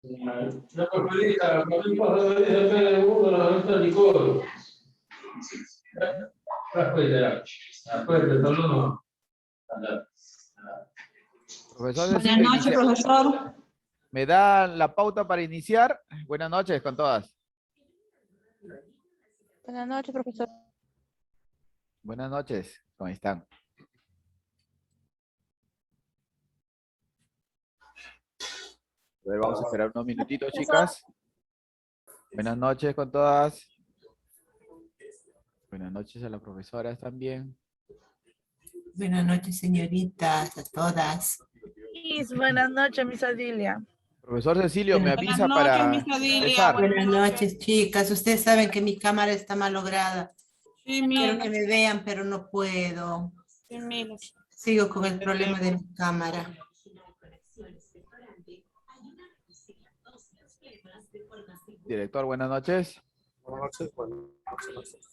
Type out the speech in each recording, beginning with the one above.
La corredita, el paso de uno, la venta de coro. Profesor Buenas Cecilio, noches, profesor. ¿me da la pauta para iniciar? Buenas noches con todas. Buenas noches, profesor. Buenas noches, ¿cómo están? A ver, vamos a esperar unos minutitos, chicas. Buenas noches con todas. Buenas noches a las profesoras también. Buenas noches, señoritas, a todas. Buenas noches, Miss Adilia. Profesor Cecilio, me Buenas avisa noches, para Miss Adilia. empezar. Buenas noches, chicas. Ustedes saben que mi cámara está malograda. Sí, Quiero que mira, me vean, pero no puedo. sí, mira. Sigo con el problema de mi cámara. Director, buenas noches. Buenas noches, buenas noches.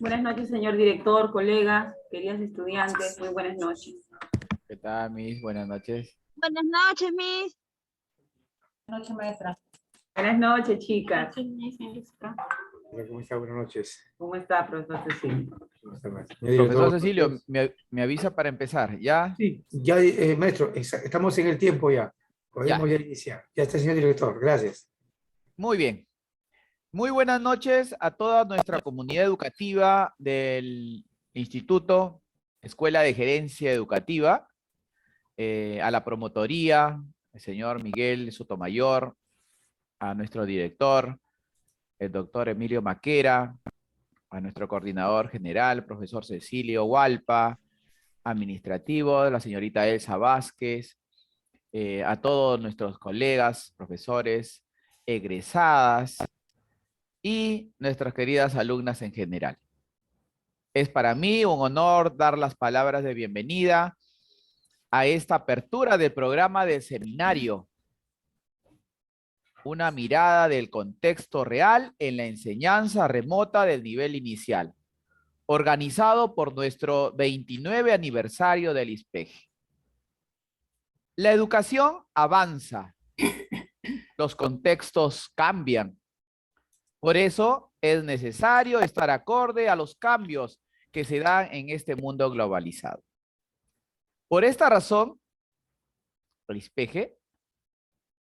Buenas noches, señor director, colegas, queridas estudiantes, muy buenas noches. ¿Qué tal, Miss? Buenas noches. Buenas noches, Miss. Buenas noches, maestra. Buenas noches, chicas. Hola, ¿cómo está? Buenas noches. ¿Cómo está, profesor Cecilio? ¿Cómo está, maestro? Profesor Cecilio, me avisa para empezar, ¿ya? Sí, ya, maestro, estamos en el tiempo ya. Podemos ya iniciar. Ya está, señor director. Gracias. Muy bien. Muy buenas noches a toda nuestra comunidad educativa del Instituto Escuela de Gerencia Educativa, a la promotoría, el señor Miguel Sotomayor, a nuestro director, el doctor Emilio Maquera, a nuestro coordinador general, profesor Cecilio Hualpa, administrativo, la señorita Elsa Vázquez, a todos nuestros colegas, profesores, egresadas, y nuestras queridas alumnas en general. Es para mí un honor dar las palabras de bienvenida a esta apertura del programa del seminario. Una mirada del contexto real en la enseñanza remota del nivel inicial, organizado por nuestro 29 aniversario del ISPEG. La educación avanza, los contextos cambian. Por eso es necesario estar acorde a los cambios que se dan en este mundo globalizado. Por esta razón, el ISPEG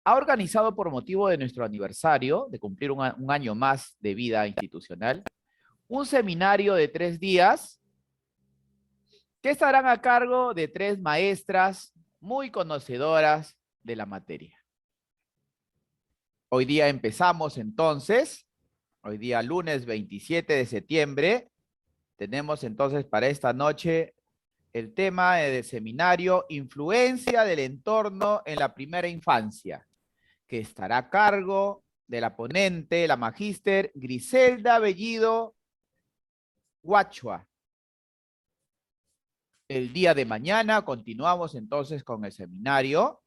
ha organizado por motivo de nuestro aniversario, de cumplir un año más de vida institucional, un seminario de 3 días que estarán a cargo de 3 maestras muy conocedoras de la materia. Hoy día empezamos entonces. Hoy día, lunes 27 de septiembre, tenemos entonces para esta noche el tema del seminario Influencia del entorno en la primera infancia, que estará a cargo de la ponente, la magíster Griselda Bellido Guachua. El día de mañana continuamos entonces con el seminario.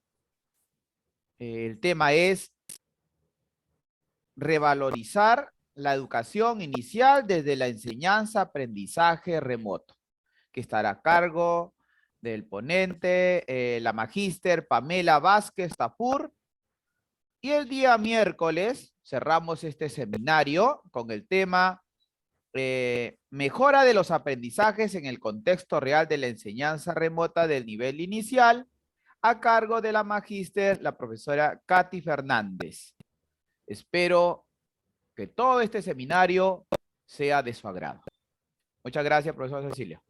El tema es revalorizar la educación inicial desde la enseñanza-aprendizaje remoto, que estará a cargo del ponente, la magíster Pamela Vázquez Tapur. Y el día miércoles cerramos este seminario con el tema mejora de los aprendizajes en el contexto real de la enseñanza remota del nivel inicial, a cargo de la magíster, la profesora Katy Fernández. Espero que todo este seminario sea de su agrado. Muchas gracias, profesor Cecilio.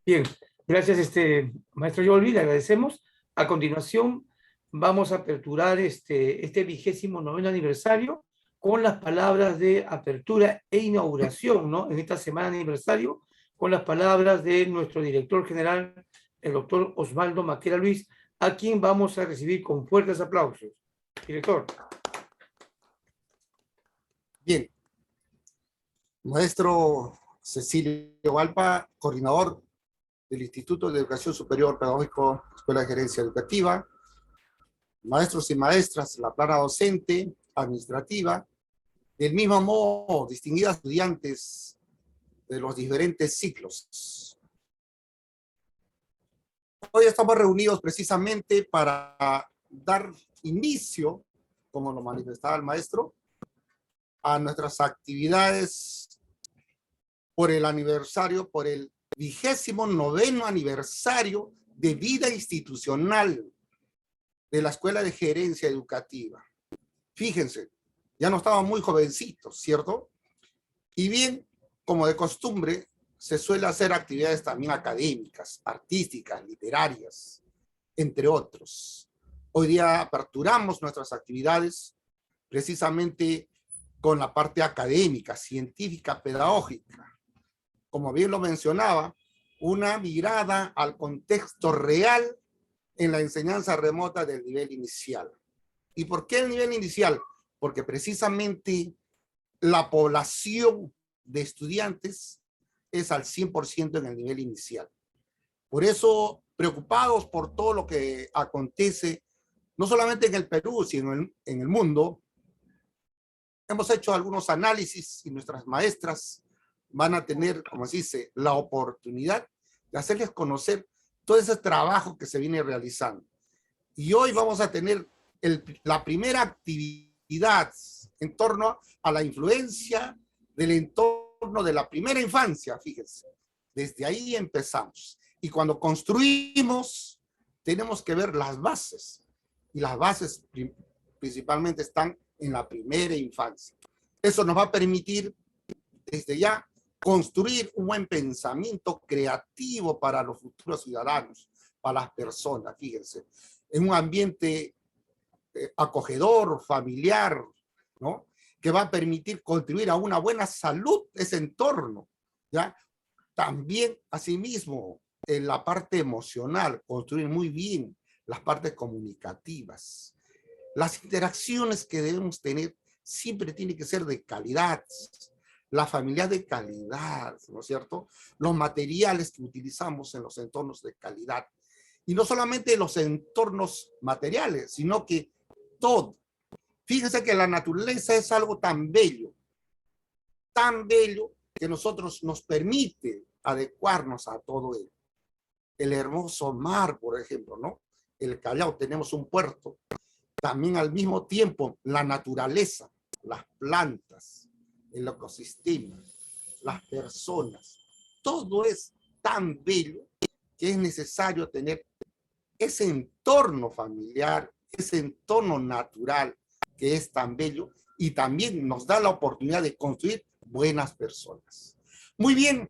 Bien, gracias, maestro Yolvi, le agradecemos. A continuación, vamos a aperturar este 29º aniversario con las palabras de apertura e inauguración, ¿no? En esta semana de aniversario, con las palabras de nuestro director general, el doctor Osvaldo Maquera Luis, a quien vamos a recibir con fuertes aplausos. Director. Bien. Maestro Cecilio Valpa, coordinador del Instituto de Educación Superior Pedagógico, Escuela de Gerencia Educativa, maestros y maestras, la plana docente, administrativa, del mismo modo, distinguidas estudiantes de los diferentes ciclos. Hoy estamos reunidos precisamente para dar inicio, como lo manifestaba el maestro, a nuestras actividades por el aniversario, por el 29º aniversario de vida institucional de la Escuela de Gerencia Educativa. Fíjense, ya no estaban muy jovencitos, ¿cierto? Y bien, como de costumbre, se suele hacer actividades también académicas, artísticas, literarias, entre otros. Hoy día aperturamos nuestras actividades precisamente con la parte académica, científica, pedagógica. Como bien lo mencionaba, una mirada al contexto real en la enseñanza remota del nivel inicial. ¿Y por qué el nivel inicial? Porque precisamente la población de estudiantes es al 100% en el nivel inicial. Por eso, preocupados por todo lo que acontece, no solamente en el Perú, sino en el mundo, hemos hecho algunos análisis y nuestras maestras van a tener, como se dice, la oportunidad de hacerles conocer todo ese trabajo que se viene realizando. Y hoy vamos a tener la primera actividad en torno a la influencia del entorno de la primera infancia, fíjense. Desde ahí empezamos. Y cuando construimos, tenemos que ver las bases. Y las bases principalmente están en la primera infancia. Eso nos va a permitir, desde ya, construir un buen pensamiento creativo para los futuros ciudadanos, para las personas, fíjense, en un ambiente acogedor, familiar, ¿no? Que va a permitir contribuir a una buena salud ese entorno, ¿ya? También, asimismo, en la parte emocional, construir muy bien las partes comunicativas. Las interacciones que debemos tener siempre tienen que ser de calidad, la familia de calidad, ¿no es cierto? Los materiales que utilizamos en los entornos de calidad. Y no solamente los entornos materiales, sino que todo. Fíjense que la naturaleza es algo tan bello que nosotros nos permite adecuarnos a todo ello. El hermoso mar, por ejemplo, ¿no? El Callao, tenemos un puerto. También al mismo tiempo la naturaleza, las plantas, el ecosistema, las personas, todo es tan bello que es necesario tener ese entorno familiar, ese entorno natural que es tan bello y también nos da la oportunidad de construir buenas personas. Muy bien,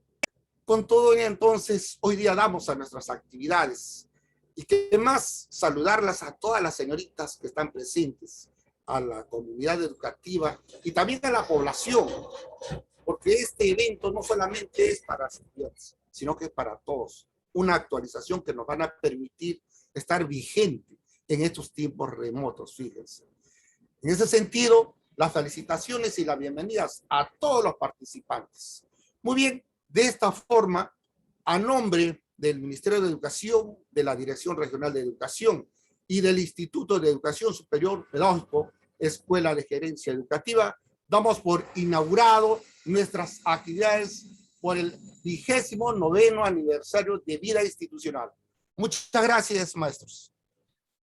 con todo ello entonces hoy día damos a nuestras actividades y que más saludarlas a todas las señoritas que están presentes, a la comunidad educativa y también a la población, porque este evento no solamente es para estudiantes, sino que es para todos. Una actualización que nos van a permitir estar vigente en estos tiempos remotos, fíjense. En ese sentido, las felicitaciones y las bienvenidas a todos los participantes. Muy bien, de esta forma, a nombre del Ministerio de Educación, de la Dirección Regional de Educación y del Instituto de Educación Superior Pedagógico, Escuela de Gerencia Educativa, damos por inaugurado nuestras actividades por el 29º aniversario de vida institucional. Muchas gracias, maestros.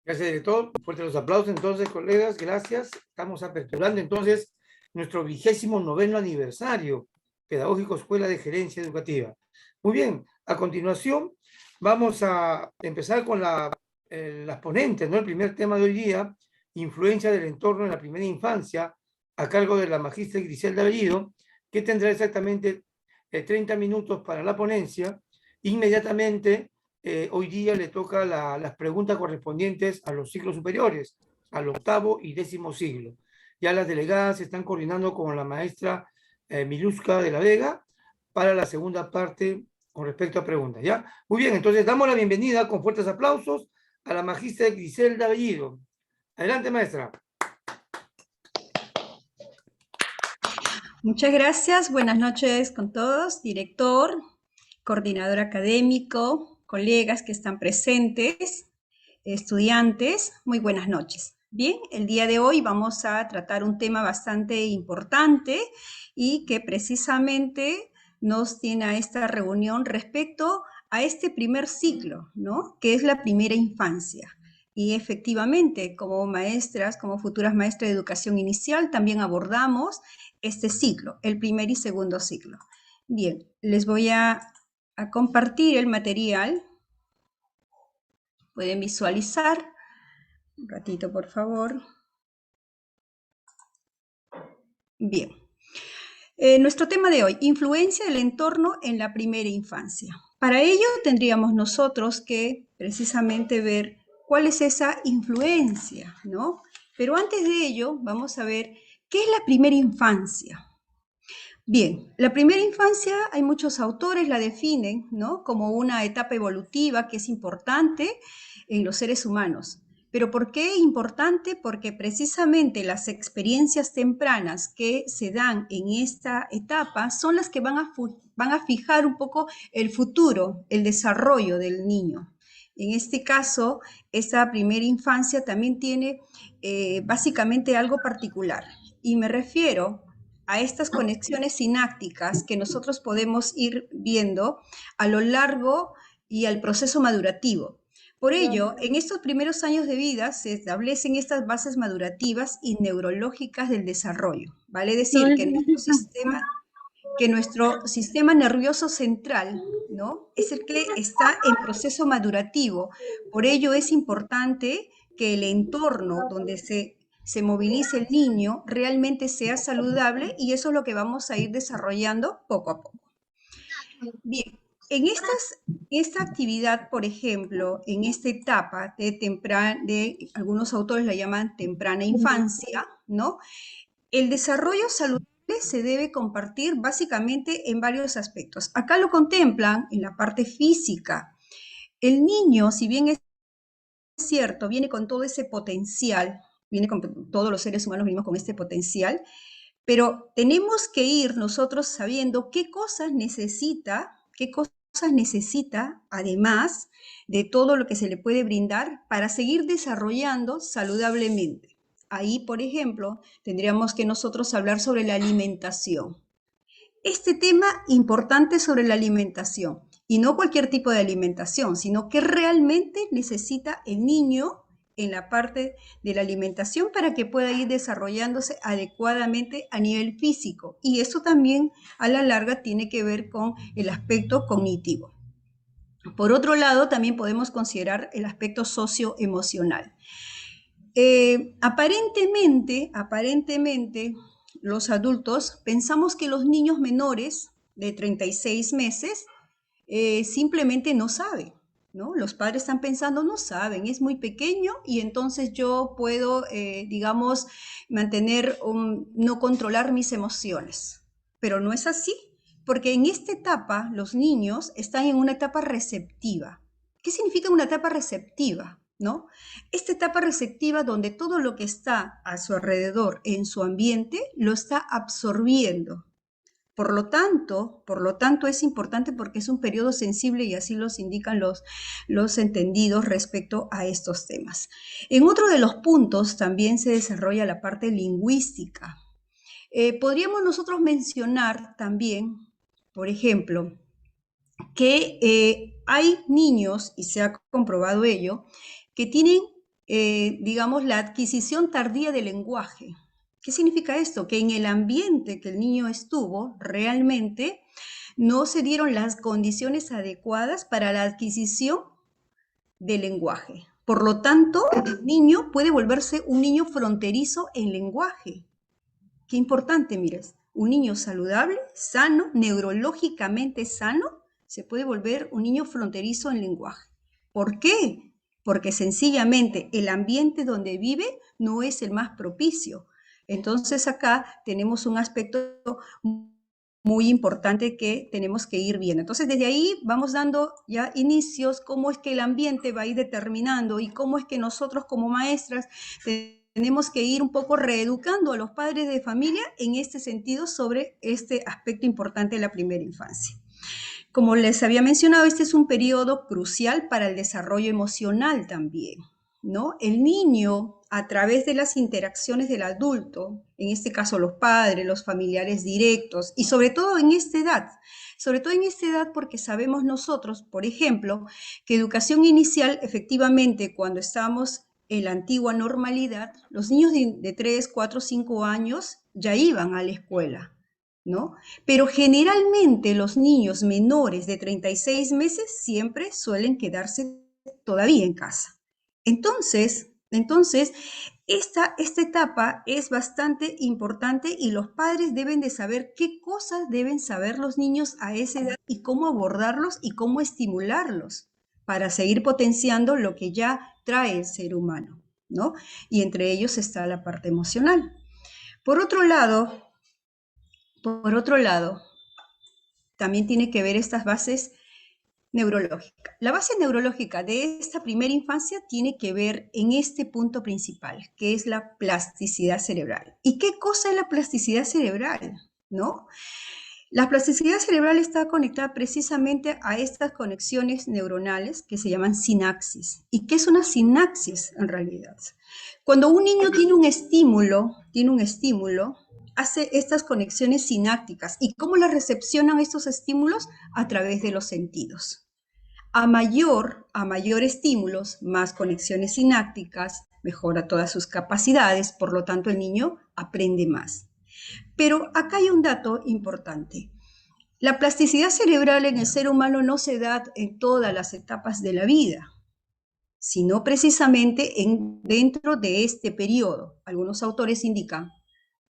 Gracias, director. Fuertes los aplausos. Entonces, colegas, gracias. Estamos aperturando entonces nuestro 29º aniversario pedagógico Escuela de Gerencia Educativa. Muy bien, a continuación vamos a empezar con las ponentes, ¿no? El primer tema de hoy día, influencia del entorno en la primera infancia, a cargo de la magistra Griselda Bellido, que tendrá exactamente 30 minutos para la ponencia. Inmediatamente, hoy día le toca las preguntas correspondientes a los ciclos superiores, al 8º y 10º siglo. Ya las delegadas se están coordinando con la maestra Miluska de la Vega para la segunda parte con respecto a preguntas, ¿ya? Muy bien, entonces damos la bienvenida con fuertes aplausos a la magistra Griselda Bellido. Adelante, maestra. Muchas gracias. Buenas noches con todos, director, coordinador académico, colegas que están presentes, estudiantes. Muy buenas noches. Bien, el día de hoy vamos a tratar un tema bastante importante y que precisamente nos tiene a esta reunión respecto a este primer ciclo, ¿no? Que es la primera infancia. Y efectivamente, como maestras, como futuras maestras de educación inicial, también abordamos este ciclo, el primer y segundo ciclo. Bien, les voy a compartir el material. Pueden visualizar. Un ratito, por favor. Bien. Nuestro tema de hoy, influencia del entorno en la primera infancia. Para ello tendríamos nosotros que precisamente ver cuál es esa influencia, ¿no? Pero antes de ello, vamos a ver qué es la primera infancia. Bien, la primera infancia, hay muchos autores la definen, ¿no? Como una etapa evolutiva que es importante en los seres humanos. ¿Pero por qué importante? Porque precisamente las experiencias tempranas que se dan en esta etapa son las que van a fijar un poco el futuro, el desarrollo del niño. En este caso, esta primera infancia también tiene básicamente algo particular. Y me refiero a estas conexiones sinápticas que nosotros podemos ir viendo a lo largo y al proceso madurativo. Por ello, en estos primeros años de vida se establecen estas bases madurativas y neurológicas del desarrollo. Vale decir que nuestro sistema nervioso central, ¿no? Es el que está en proceso madurativo. Por ello es importante que el entorno donde se movilice el niño realmente sea saludable y eso es lo que vamos a ir desarrollando poco a poco. Bien, en esta actividad, por ejemplo, en esta etapa de algunos autores la llaman temprana infancia, ¿no? El desarrollo saludable se debe compartir básicamente en varios aspectos. Acá lo contemplan en la parte física. El niño, si bien es cierto, viene con todo ese potencial, viene con todos los seres humanos venimos con este potencial, pero tenemos que ir nosotros sabiendo qué cosas necesita además de todo lo que se le puede brindar para seguir desarrollando saludablemente. Ahí, por ejemplo, tendríamos que nosotros hablar sobre la alimentación. Este tema importante sobre la alimentación, y no cualquier tipo de alimentación, sino que realmente necesita el niño en la parte de la alimentación para que pueda ir desarrollándose adecuadamente a nivel físico. Y eso también a la larga tiene que ver con el aspecto cognitivo. Por otro lado, también podemos considerar el aspecto socioemocional. Aparentemente, los adultos pensamos que los niños menores de 36 meses simplemente no saben, ¿no? Los padres están pensando, no saben, es muy pequeño y entonces yo puedo, digamos, no controlar mis emociones. Pero no es así, porque en esta etapa los niños están en una etapa receptiva. ¿Qué significa una etapa receptiva? ¿No? Esta etapa receptiva donde todo lo que está a su alrededor, en su ambiente, lo está absorbiendo. Por lo tanto es importante porque es un periodo sensible y así los indican los entendidos respecto a estos temas. En otro de los puntos también se desarrolla la parte lingüística. Podríamos nosotros mencionar también, por ejemplo, que hay niños, y se ha comprobado ello, que tienen, digamos, la adquisición tardía del lenguaje. ¿Qué significa esto? Que en el ambiente que el niño estuvo, realmente no se dieron las condiciones adecuadas para la adquisición del lenguaje. Por lo tanto, el niño puede volverse un niño fronterizo en lenguaje. Qué importante, mires, un niño saludable, sano, neurológicamente sano, se puede volver un niño fronterizo en lenguaje. ¿Por qué? Porque sencillamente el ambiente donde vive no es el más propicio. Entonces acá tenemos un aspecto muy importante que tenemos que ir viendo. Entonces, desde ahí vamos dando ya inicios, cómo es que el ambiente va a ir determinando y cómo es que nosotros como maestras tenemos que ir un poco reeducando a los padres de familia en este sentido sobre este aspecto importante de la primera infancia. Como les había mencionado, este es un periodo crucial para el desarrollo emocional también, ¿no? El niño, a través de las interacciones del adulto, en este caso los padres, los familiares directos, y sobre todo en esta edad porque sabemos nosotros, por ejemplo, que educación inicial, efectivamente, cuando estamos en la antigua normalidad, los niños de 3, 4, 5 años ya iban a la escuela, ¿no? Pero generalmente los niños menores de 36 meses siempre suelen quedarse todavía en casa. Entonces, esta etapa es bastante importante y los padres deben de saber qué cosas deben saber los niños a esa edad y cómo abordarlos y cómo estimularlos para seguir potenciando lo que ya trae el ser humano, ¿no? Y entre ellos está la parte emocional. Por otro lado, también tiene que ver estas bases neurológicas. La base neurológica de esta primera infancia tiene que ver en este punto principal, que es la plasticidad cerebral. ¿Y qué cosa es la plasticidad cerebral? ¿No? La plasticidad cerebral está conectada precisamente a estas conexiones neuronales que se llaman sinapsis. ¿Y qué es una sinapsis en realidad? Cuando un niño tiene un estímulo, hace estas conexiones sinápticas. ¿Y cómo las recepcionan estos estímulos? A través de los sentidos. A mayor estímulos, más conexiones sinápticas, mejora todas sus capacidades, por lo tanto el niño aprende más. Pero acá hay un dato importante. La plasticidad cerebral en el ser humano no se da en todas las etapas de la vida, sino precisamente dentro de este periodo. Algunos autores indican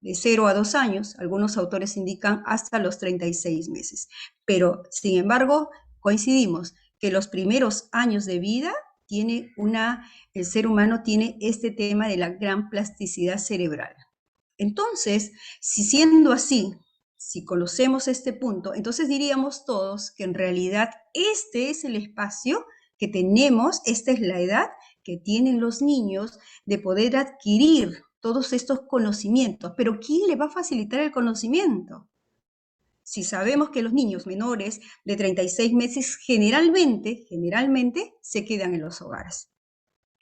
de 0 a 2 años, algunos autores indican hasta los 36 meses. Pero, sin embargo, coincidimos que los primeros años de vida el ser humano tiene este tema de la gran plasticidad cerebral. Entonces, siendo así, si conocemos este punto, entonces diríamos todos que en realidad este es el espacio que tenemos, esta es la edad que tienen los niños de poder adquirir todos estos conocimientos. Pero ¿quién le va a facilitar el conocimiento? Si sabemos que los niños menores de 36 meses generalmente se quedan en los hogares.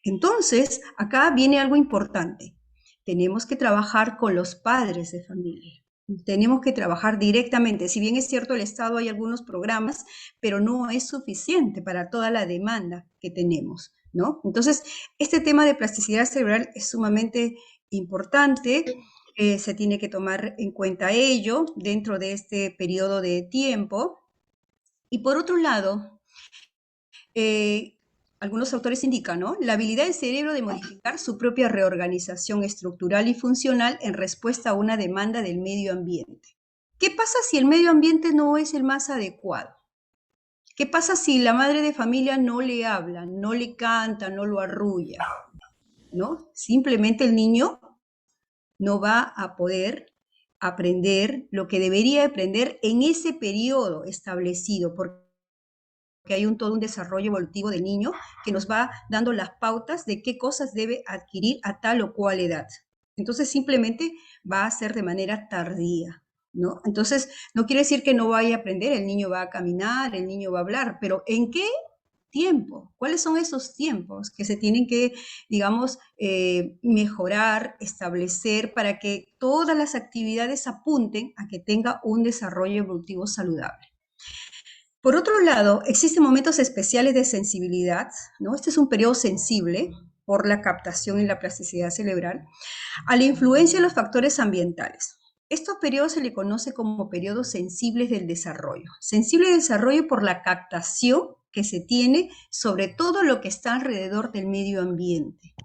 Entonces, acá viene algo importante. Tenemos que trabajar con los padres de familia. Tenemos que trabajar directamente. Si bien es cierto, el Estado hay algunos programas, pero no es suficiente para toda la demanda que tenemos, ¿no? Entonces, este tema de plasticidad cerebral es sumamente importante. Se tiene que tomar en cuenta ello dentro de este periodo de tiempo. Y por otro lado, algunos autores indican, ¿no?, la habilidad del cerebro de modificar su propia reorganización estructural y funcional en respuesta a una demanda del medio ambiente. ¿Qué pasa si el medio ambiente no es el más adecuado? ¿Qué pasa si la madre de familia no le habla, no le canta, no lo arrulla, ¿no? Simplemente el niño no va a poder aprender lo que debería aprender en ese periodo establecido, porque hay todo un desarrollo evolutivo del niño que nos va dando las pautas de qué cosas debe adquirir a tal o cual edad. Entonces simplemente va a ser de manera tardía, ¿no? Entonces no quiere decir que no vaya a aprender, el niño va a caminar, el niño va a hablar, pero ¿en qué tiempo? ¿Cuáles son esos tiempos que se tienen que, digamos, mejorar, establecer para que todas las actividades apunten a que tenga un desarrollo evolutivo saludable? Por otro lado, existen momentos especiales de sensibilidad, ¿no? Este es un periodo sensible por la captación y la plasticidad cerebral a la influencia de los factores ambientales. Estos periodos se le conoce como periodos sensibles del desarrollo. Sensible del desarrollo por la captación que se tiene sobre todo lo que está alrededor del medio ambiente,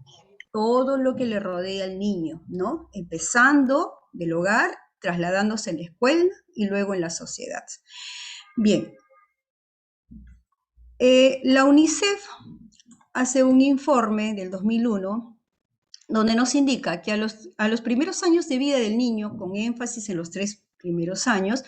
todo lo que le rodea al niño, ¿no? Empezando del hogar, trasladándose en la escuela y luego en la sociedad. Bien, la UNICEF hace un informe del 2001 donde nos indica que a los primeros años de vida del niño, con énfasis en los 3 primeros años,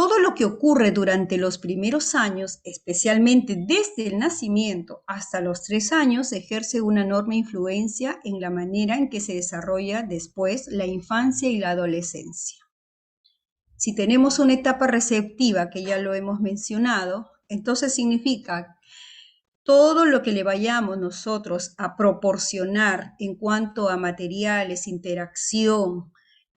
todo lo que ocurre durante los primeros años, especialmente desde el nacimiento hasta los 3 años, ejerce una enorme influencia en la manera en que se desarrolla después la infancia y la adolescencia. Si tenemos una etapa receptiva, que ya lo hemos mencionado, entonces significa todo lo que le vayamos nosotros a proporcionar en cuanto a materiales, interacción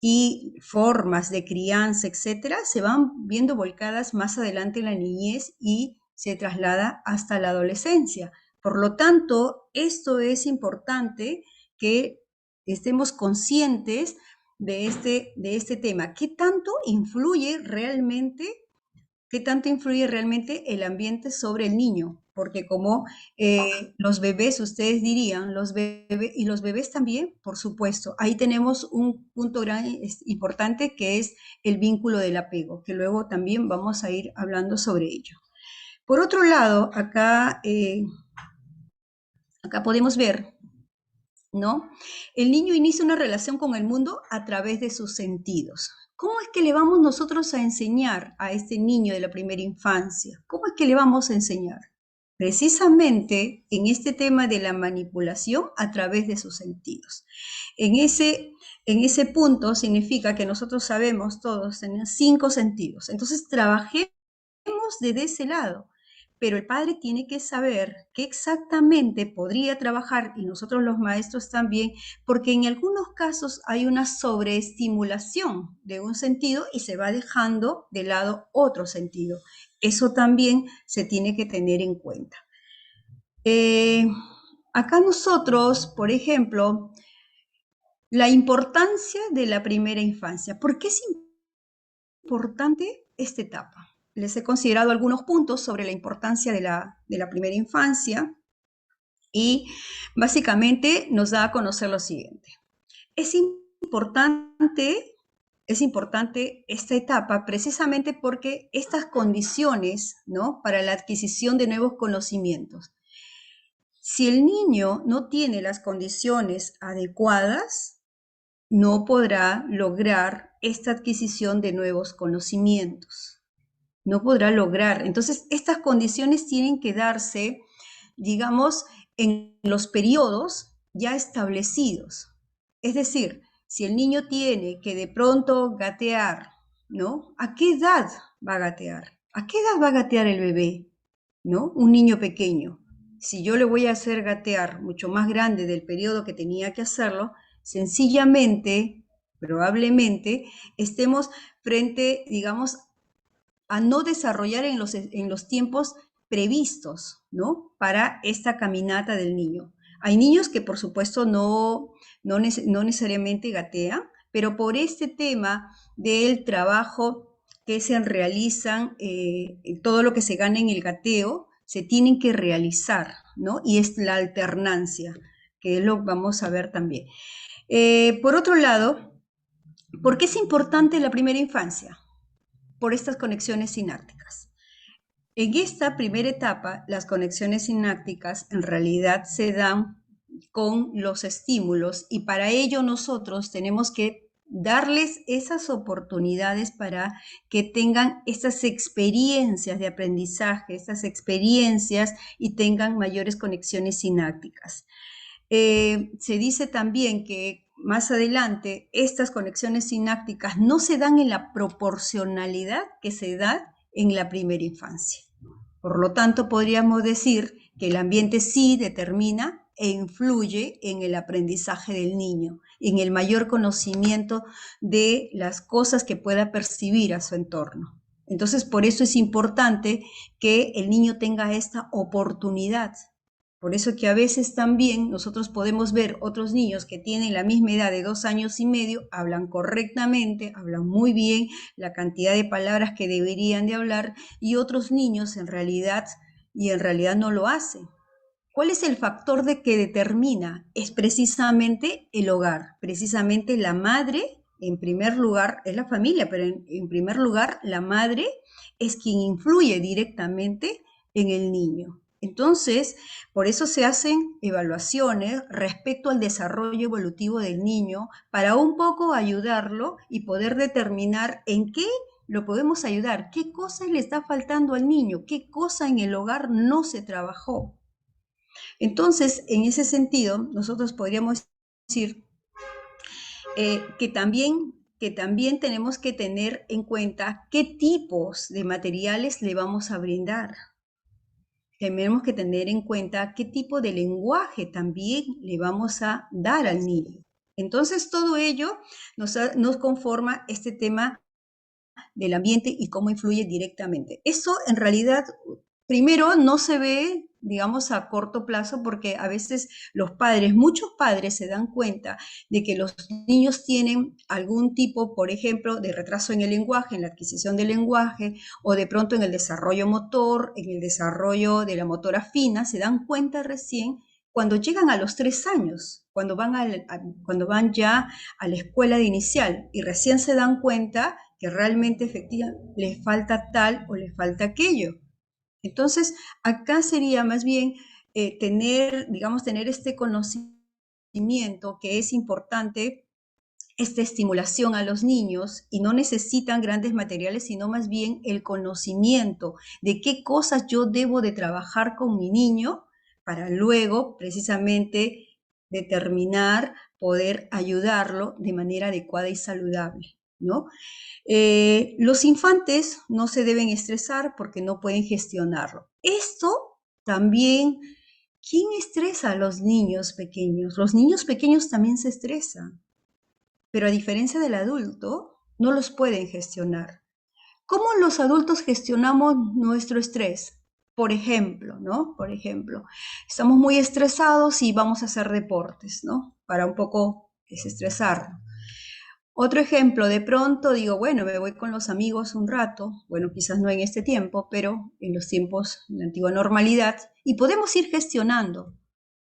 y formas de crianza, etcétera, se van viendo volcadas más adelante en la niñez y se traslada hasta la adolescencia. Por lo tanto, esto es importante que estemos conscientes de este tema. ¿Qué tanto influye realmente el ambiente sobre el niño? Porque como los bebés, ustedes dirían, los bebés también, por supuesto, ahí tenemos un punto importante que es el vínculo del apego, que luego también vamos a ir hablando sobre ello. Por otro lado, acá podemos ver, ¿no? El niño inicia una relación con el mundo a través de sus sentidos. ¿Cómo es que le vamos nosotros a enseñar a este niño de la primera infancia? ¿Cómo es que le vamos a enseñar? Precisamente en este tema de la manipulación a través de sus sentidos. En ese punto significa que nosotros sabemos todos, tenemos 5 sentidos. Entonces trabajemos desde ese lado. Pero el padre tiene que saber qué exactamente podría trabajar, y nosotros los maestros también, porque en algunos casos hay una sobreestimulación de un sentido y se va dejando de lado otro sentido. Eso también se tiene que tener en cuenta. Acá nosotros, por ejemplo, la importancia de la primera infancia. ¿Por qué es importante esta etapa? Les he considerado algunos puntos sobre la importancia de la primera infancia y básicamente nos da a conocer lo siguiente. Es importante esta etapa precisamente porque estas condiciones, ¿no?, para la adquisición de nuevos conocimientos. Si el niño no tiene las condiciones adecuadas, no podrá lograr esta adquisición de nuevos conocimientos. No podrá lograr. Entonces, estas condiciones tienen que darse, digamos, en los periodos ya establecidos. Es decir, si el niño tiene que de pronto gatear, ¿no? ¿A qué edad va a gatear? ¿A qué edad va a gatear el bebé? ¿No? Un niño pequeño. Si yo le voy a hacer gatear mucho más grande del periodo que tenía que hacerlo, sencillamente, probablemente, estemos frente, digamos, a no desarrollar en los tiempos previstos, ¿no?, para esta caminata del niño. Hay niños que, por supuesto, no necesariamente gatean, pero por este tema del trabajo que se realizan, todo lo que se gana en el gateo, se tienen que realizar, ¿no? Y es la alternancia, que lo vamos a ver también. Por otro lado, ¿por qué es importante la primera infancia? Por estas conexiones sinápticas. En esta primera etapa, las conexiones sinápticas en realidad se dan con los estímulos y para ello nosotros tenemos que darles esas oportunidades para que tengan estas experiencias de aprendizaje, estas experiencias y tengan mayores conexiones sinápticas. Se dice también que más adelante estas conexiones sinápticas no se dan en la proporcionalidad que se da en la primera infancia. Por lo tanto, podríamos decir que el ambiente sí determina e influye en el aprendizaje del niño, en el mayor conocimiento de las cosas que pueda percibir a su entorno. Entonces, por eso es importante que el niño tenga esta oportunidad. Por eso que a veces también nosotros podemos ver otros niños que tienen la misma edad de 2 años y medio, hablan correctamente, hablan muy bien la cantidad de palabras que deberían de hablar, y otros niños en realidad no lo hacen. ¿Cuál es el factor que determina? Es precisamente el hogar, precisamente la madre. En primer lugar es la familia, pero en primer lugar la madre es quien influye directamente en el niño. Entonces, por eso se hacen evaluaciones respecto al desarrollo evolutivo del niño para un poco ayudarlo y poder determinar en qué lo podemos ayudar. ¿Qué cosa le está faltando al niño? ¿Qué cosa en el hogar no se trabajó? Entonces, en ese sentido, nosotros podríamos decir que también tenemos que tener en cuenta qué tipos de materiales le vamos a brindar. Tenemos que tener en cuenta qué tipo de lenguaje también le vamos a dar al niño. Entonces, todo ello nos conforma este tema del ambiente y cómo influye directamente. Eso en realidad, primero, no se ve, digamos, a corto plazo, porque a veces muchos padres se dan cuenta de que los niños tienen algún tipo, por ejemplo, de retraso en el lenguaje, en la adquisición del lenguaje, o de pronto en el desarrollo motor, en el desarrollo de la motora fina, se dan cuenta recién cuando llegan a los 3 años, cuando van ya a la escuela de inicial, y recién se dan cuenta que realmente efectivamente les falta tal o les falta aquello. Entonces, acá sería más bien tener este conocimiento que es importante, esta estimulación a los niños, y no necesitan grandes materiales, sino más bien el conocimiento de qué cosas yo debo de trabajar con mi niño para luego precisamente determinar, poder ayudarlo de manera adecuada y saludable, ¿no? Los infantes no se deben estresar porque no pueden gestionarlo. Esto también, ¿quién estresa a los niños pequeños? Los niños pequeños también se estresan, pero a diferencia del adulto, no los pueden gestionar. ¿Cómo los adultos gestionamos nuestro estrés? Por ejemplo, ¿no? Por ejemplo, estamos muy estresados y vamos a hacer deportes, ¿no? Para un poco desestresarnos. Otro ejemplo, de pronto digo, bueno, me voy con los amigos un rato, bueno, quizás no en este tiempo, pero en los tiempos, en la antigua normalidad, y podemos ir gestionando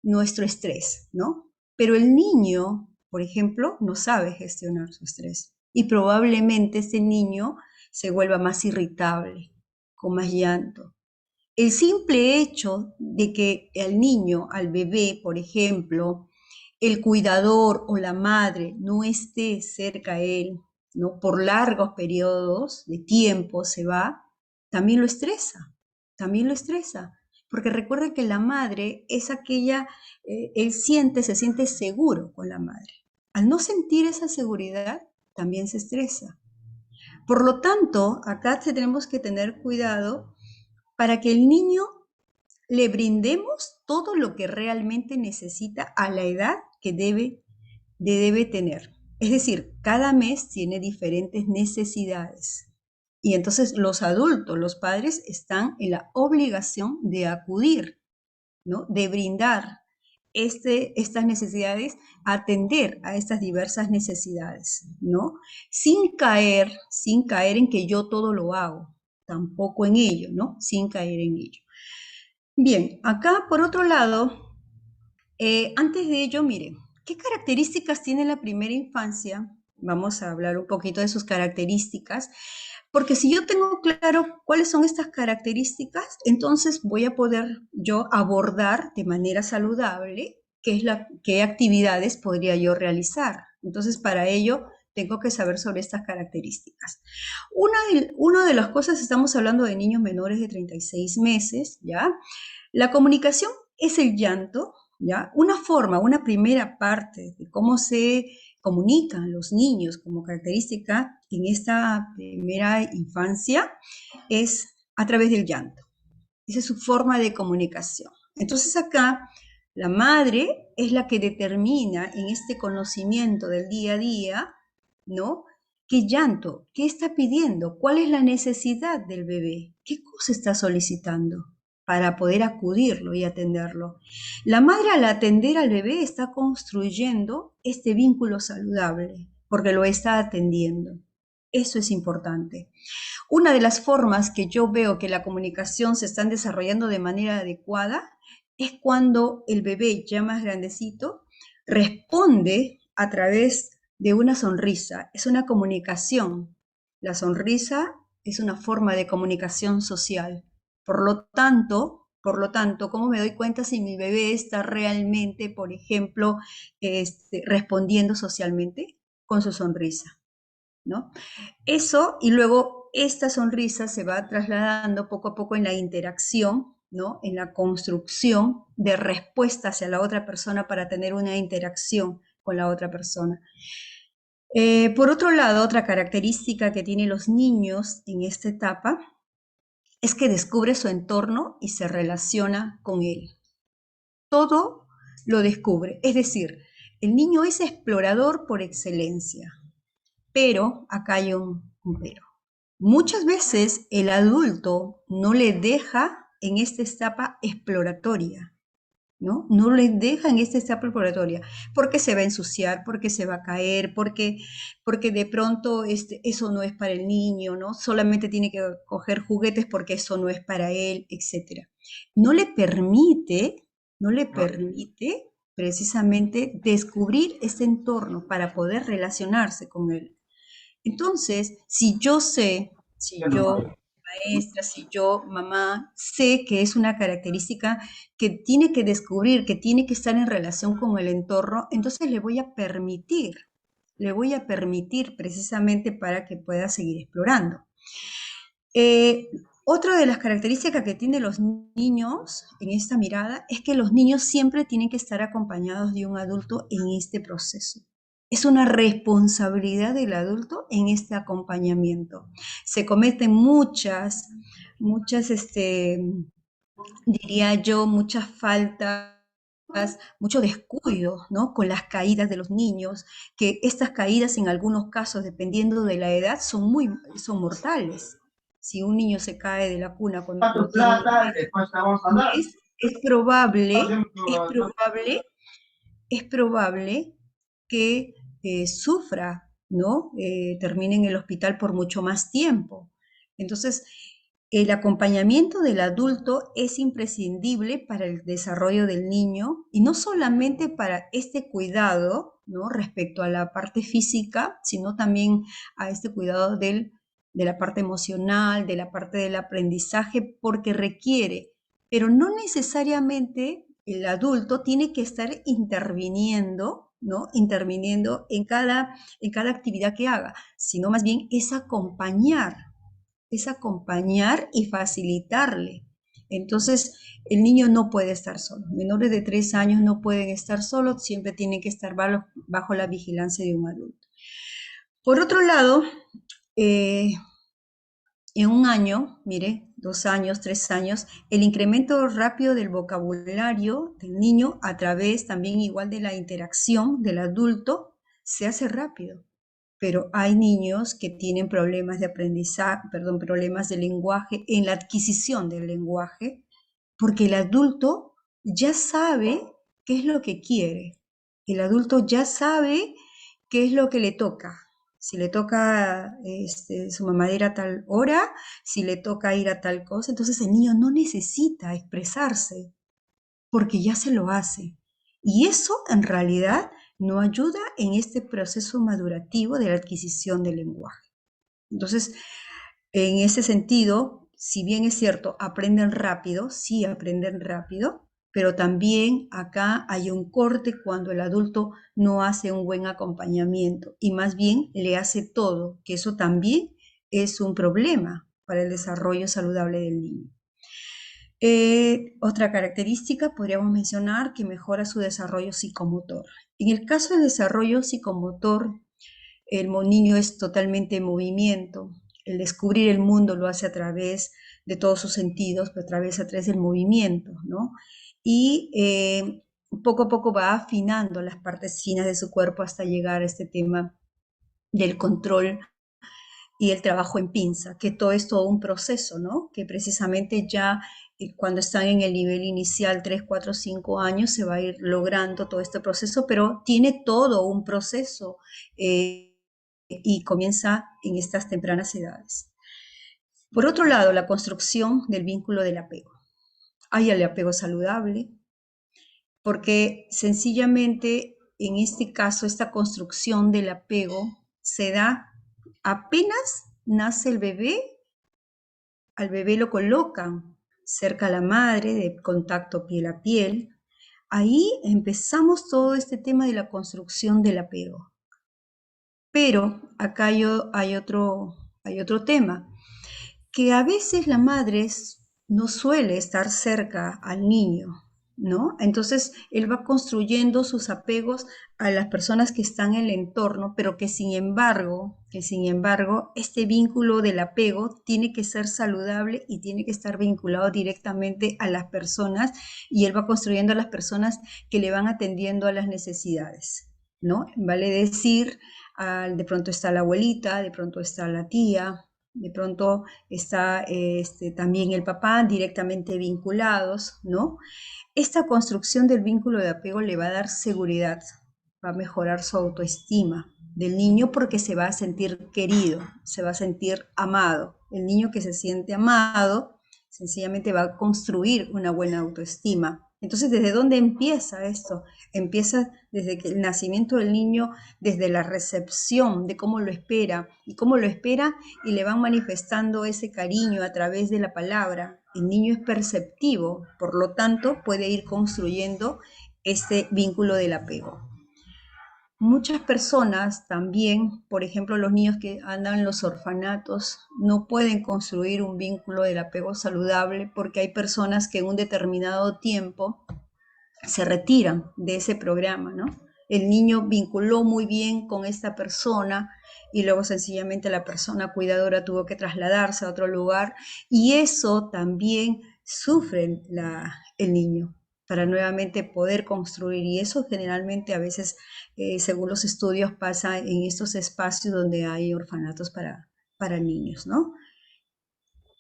nuestro estrés, ¿no? Pero el niño, por ejemplo, no sabe gestionar su estrés, y probablemente ese niño se vuelva más irritable, con más llanto. El simple hecho de que al niño, al bebé, por ejemplo, el cuidador o la madre no esté cerca a él, ¿no? Por largos periodos de tiempo se va, también lo estresa, porque recuerda que la madre es aquella, él se siente seguro con la madre. Al no sentir esa seguridad, también se estresa. Por lo tanto, acá tenemos que tener cuidado para que el niño le brindemos todo lo que realmente necesita a la edad que debe tener. Es decir, cada mes tiene diferentes necesidades. Y entonces los adultos, los padres, están en la obligación de acudir, ¿no? De brindar estas necesidades, atender a estas diversas necesidades, ¿no? Sin caer en que yo todo lo hago, tampoco en ello, ¿no? Sin caer en ello. Bien, acá por otro lado, antes de ello, miren, ¿qué características tiene la primera infancia? Vamos a hablar un poquito de sus características, porque si yo tengo claro cuáles son estas características, entonces voy a poder yo abordar de manera saludable qué actividades podría yo realizar. Entonces, para ello, tengo que saber sobre estas características. Una de las cosas, estamos hablando de niños menores de 36 meses, ¿ya? La comunicación es el llanto, ¿ya? Una primera parte de cómo se comunican los niños como característica en esta primera infancia es a través del llanto. Esa es su forma de comunicación. Entonces acá la madre es la que determina en este conocimiento del día a día, ¿no? ¿Qué llanto? ¿Qué está pidiendo? ¿Cuál es la necesidad del bebé? ¿Qué cosa está solicitando para poder acudirlo y atenderlo? La madre, al atender al bebé, está construyendo este vínculo saludable porque lo está atendiendo. Eso es importante. Una de las formas que yo veo que la comunicación se están desarrollando de manera adecuada es cuando el bebé ya más grandecito responde a través de una sonrisa. Es una comunicación. La sonrisa es una forma de comunicación social. Por lo tanto, ¿cómo me doy cuenta si mi bebé está realmente, por ejemplo, respondiendo socialmente? Con su sonrisa. ¿no? Eso, y luego esta sonrisa se va trasladando poco a poco en la interacción, ¿no? En la construcción de respuesta hacia la otra persona para tener una interacción con la otra persona. Por otro lado, otra característica que tienen los niños en esta etapa es que descubre su entorno y se relaciona con él. Todo lo descubre, es decir, el niño es explorador por excelencia, pero acá hay un pero. Muchas veces el adulto no le deja en esta etapa exploratoria, ¿no? No le deja en esta etapa exploratoria, porque se va a ensuciar, porque se va a caer, porque de pronto eso no es para el niño, ¿no? Solamente tiene que coger juguetes porque eso no es para él, etc. No le permite precisamente descubrir este entorno para poder relacionarse con él. Entonces, si yo maestra, si yo, mamá, sé que es una característica que tiene que descubrir, que tiene que estar en relación con el entorno, entonces le voy a permitir precisamente para que pueda seguir explorando. Otra de las características que tienen los niños en esta mirada es que los niños siempre tienen que estar acompañados de un adulto en este proceso. Es una responsabilidad del adulto en este acompañamiento. Se cometen muchas, diría yo, muchas faltas, mucho descuido, ¿no? Con las caídas de los niños, que estas caídas en algunos casos, dependiendo de la edad, son mortales. Si un niño se cae de la cuna cuando es probable que sufra, ¿no? Termine en el hospital por mucho más tiempo. Entonces, el acompañamiento del adulto es imprescindible para el desarrollo del niño y no solamente para este cuidado, ¿no? Respecto a la parte física, sino también a este cuidado de la parte emocional, de la parte del aprendizaje, porque requiere, pero no necesariamente el adulto tiene que estar interviniendo, ¿no? Interviniendo en cada actividad que haga, sino más bien es acompañar y facilitarle. Entonces, el niño no puede estar solo. Menores de 3 años no pueden estar solos, siempre tienen que estar bajo la vigilancia de un adulto. Por otro lado, en un año, 2 años, 3 años, el incremento rápido del vocabulario del niño a través también igual de la interacción del adulto se hace rápido. Pero hay niños que tienen problemas de aprendizaje, problemas de lenguaje, en la adquisición del lenguaje, porque el adulto ya sabe qué es lo que quiere. El adulto ya sabe qué es lo que le toca. Si le toca su mamadera a tal hora, si le toca ir a tal cosa, entonces el niño no necesita expresarse, porque ya se lo hace. Y eso en realidad no ayuda en este proceso madurativo de la adquisición del lenguaje. Entonces, en ese sentido, si bien es cierto, aprenden rápido, sí aprenden rápido, pero también acá hay un corte cuando el adulto no hace un buen acompañamiento y más bien le hace todo, que eso también es un problema para el desarrollo saludable del niño. Otra característica podríamos mencionar que mejora su desarrollo psicomotor. En el caso del desarrollo psicomotor, el niño es totalmente en movimiento. El descubrir el mundo lo hace a través de todos sus sentidos, pero a través del movimiento, ¿no? Y poco a poco va afinando las partes finas de su cuerpo hasta llegar a este tema del control y el trabajo en pinza, que todo es todo un proceso, ¿no? Que precisamente ya cuando están en el nivel inicial, 3, 4, 5 años, se va a ir logrando todo este proceso, pero tiene todo un proceso y comienza en estas tempranas edades. Por otro lado, la construcción del vínculo del apego. Hay el apego saludable, porque sencillamente en este caso, esta construcción del apego se da apenas nace el bebé, al bebé lo colocan cerca a la madre, de contacto piel a piel. Ahí empezamos todo este tema de la construcción del apego. Pero acá hay otro tema, que a veces la madre no suele estar cerca al niño, ¿no? Entonces él va construyendo sus apegos a las personas que están en el entorno, pero que sin embargo, este vínculo del apego tiene que ser saludable y tiene que estar vinculado directamente a las personas, y él va construyendo a las personas que le van atendiendo a las necesidades, ¿no? Vale decir, de pronto está la abuelita, de pronto está la tía, de pronto está también el papá directamente vinculados, ¿no? Esta construcción del vínculo de apego le va a dar seguridad, va a mejorar su autoestima del niño porque se va a sentir querido, se va a sentir amado. El niño que se siente amado sencillamente va a construir una buena autoestima. Entonces, ¿desde dónde empieza esto? Empieza desde que el nacimiento del niño, desde la recepción de cómo lo espera y le van manifestando ese cariño a través de la palabra. El niño es perceptivo, por lo tanto puede ir construyendo este vínculo del apego. Muchas personas también, por ejemplo, los niños que andan en los orfanatos, no pueden construir un vínculo del apego saludable porque hay personas que en un determinado tiempo se retiran de ese programa, ¿no? El niño vinculó muy bien con esta persona y luego sencillamente la persona cuidadora tuvo que trasladarse a otro lugar, y eso también sufre el niño para nuevamente poder construir, y eso generalmente a veces, según los estudios, pasa en estos espacios donde hay orfanatos para niños, ¿no?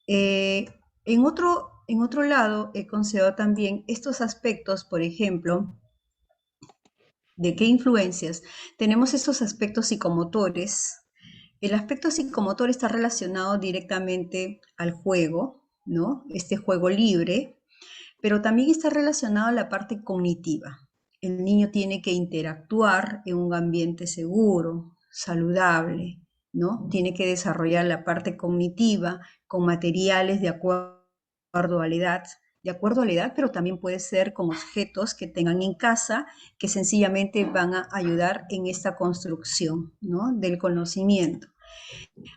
En otro lado, he considerado también estos aspectos, por ejemplo, ¿de qué influencias? Tenemos estos aspectos psicomotores. El aspecto psicomotor está relacionado directamente al juego, ¿no? Este juego libre, pero también está relacionado a la parte cognitiva. El niño tiene que interactuar en un ambiente seguro, saludable, ¿no? Tiene que desarrollar la parte cognitiva con materiales de acuerdo a la edad, pero también puede ser con objetos que tengan en casa que sencillamente van a ayudar en esta construcción, ¿no? Del conocimiento.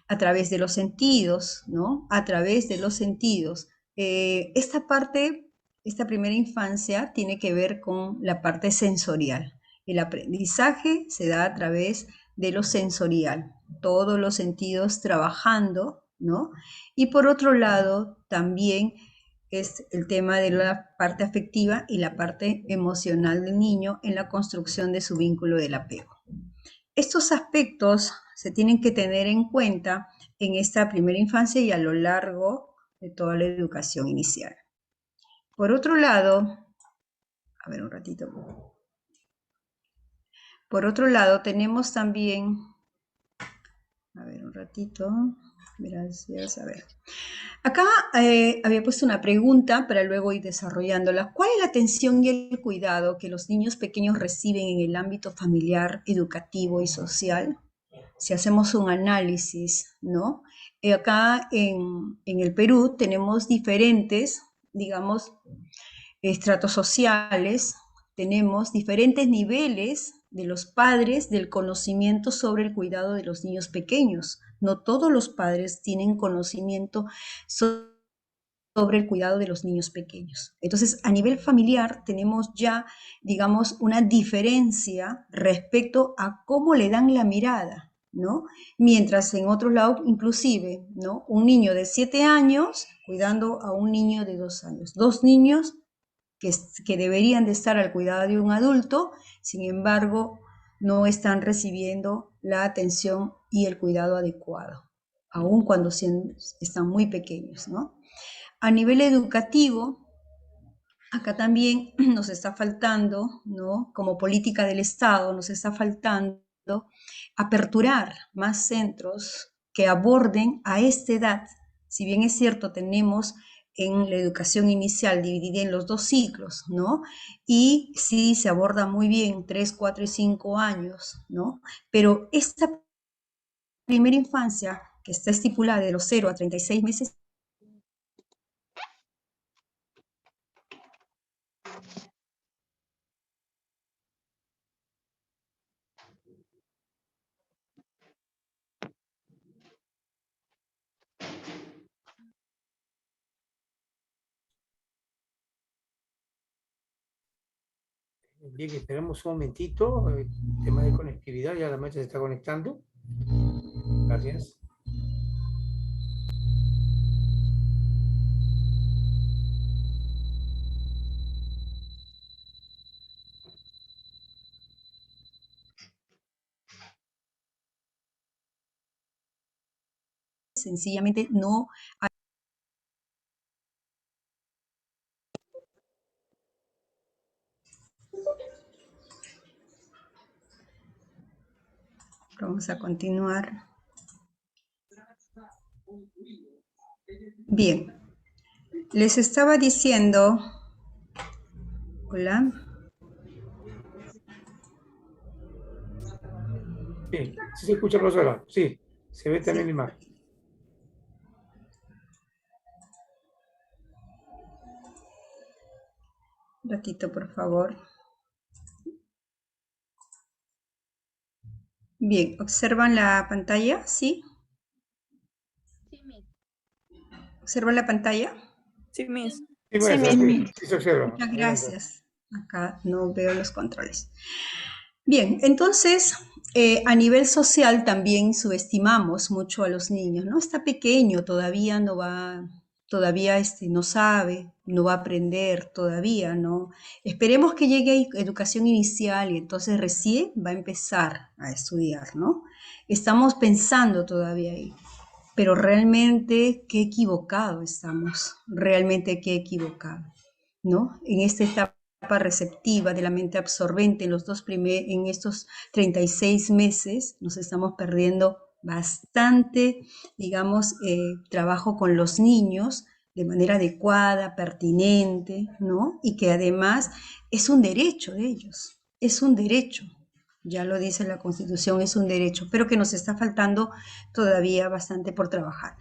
A través de los sentidos, ¿no? A través de los sentidos. Esta parte, esta primera infancia tiene que ver con la parte sensorial. El aprendizaje se da a través de lo sensorial, todos los sentidos trabajando, ¿no? Y por otro lado, también es el tema de la parte afectiva y la parte emocional del niño en la construcción de su vínculo del apego. Estos aspectos se tienen que tener en cuenta en esta primera infancia y a lo largo de toda la educación inicial. Por otro lado, a ver un ratito. Por otro lado, tenemos también, a ver un ratito, gracias, a ver. Acá había puesto una pregunta para luego ir desarrollándola. ¿Cuál es la atención y el cuidado que los niños pequeños reciben en el ámbito familiar, educativo y social? Si hacemos un análisis, ¿no? Acá en el Perú tenemos diferentes, digamos, estratos sociales, tenemos diferentes niveles de los padres del conocimiento sobre el cuidado de los niños pequeños. No todos los padres tienen conocimiento sobre el cuidado de los niños pequeños. Entonces, a nivel familiar tenemos ya, digamos, una diferencia respecto a cómo le dan la mirada, ¿no? Mientras en otros lados, inclusive, ¿no? Un niño de 7 años cuidando a un niño de 2 años. Dos niños que deberían de estar al cuidado de un adulto, sin embargo, no están recibiendo la atención y el cuidado adecuado, aun cuando están muy pequeños, ¿no? A nivel educativo, acá también nos está faltando, ¿no? Como política del Estado, nos está faltando aperturar más centros que aborden a esta edad. Si bien es cierto, tenemos en la educación inicial dividida en los 2 ciclos, ¿no? Y sí se aborda muy bien 3, 4 y 5 años, ¿no? Pero esta primera infancia, que está estipulada de los 0 a 36 meses, Bien, esperamos un momentito. Tema de conectividad, ya la maestra se está conectando. Gracias. Sencillamente no. Vamos a continuar. Bien, les estaba diciendo, hola. Sí, sí se escucha, profesora. Sí, se ve también la imagen. Un ratito, por favor. Bien, ¿observan la pantalla? ¿Sí? Sí, Miss. ¿Observan la pantalla? Sí, Miss. Sí, maestra, sí, sí se observa. Muchas Adelante. gracias. Acá no veo los controles. Bien, entonces, a nivel social también subestimamos mucho a los niños, ¿no? Está pequeño, todavía no va, todavía no sabe, no va a aprender todavía, ¿no? Esperemos que llegue a educación inicial y entonces recién va a empezar a estudiar, ¿no? Estamos pensando todavía ahí, pero realmente qué equivocado estamos, realmente qué equivocado, ¿no? En esta etapa receptiva de la mente absorbente en estos 36 meses nos estamos perdiendo bastante, digamos, trabajo con los niños de manera adecuada, pertinente, ¿no? Y que además es un derecho de ellos, es un derecho, ya lo dice la Constitución, es un derecho, pero que nos está faltando todavía bastante por trabajar.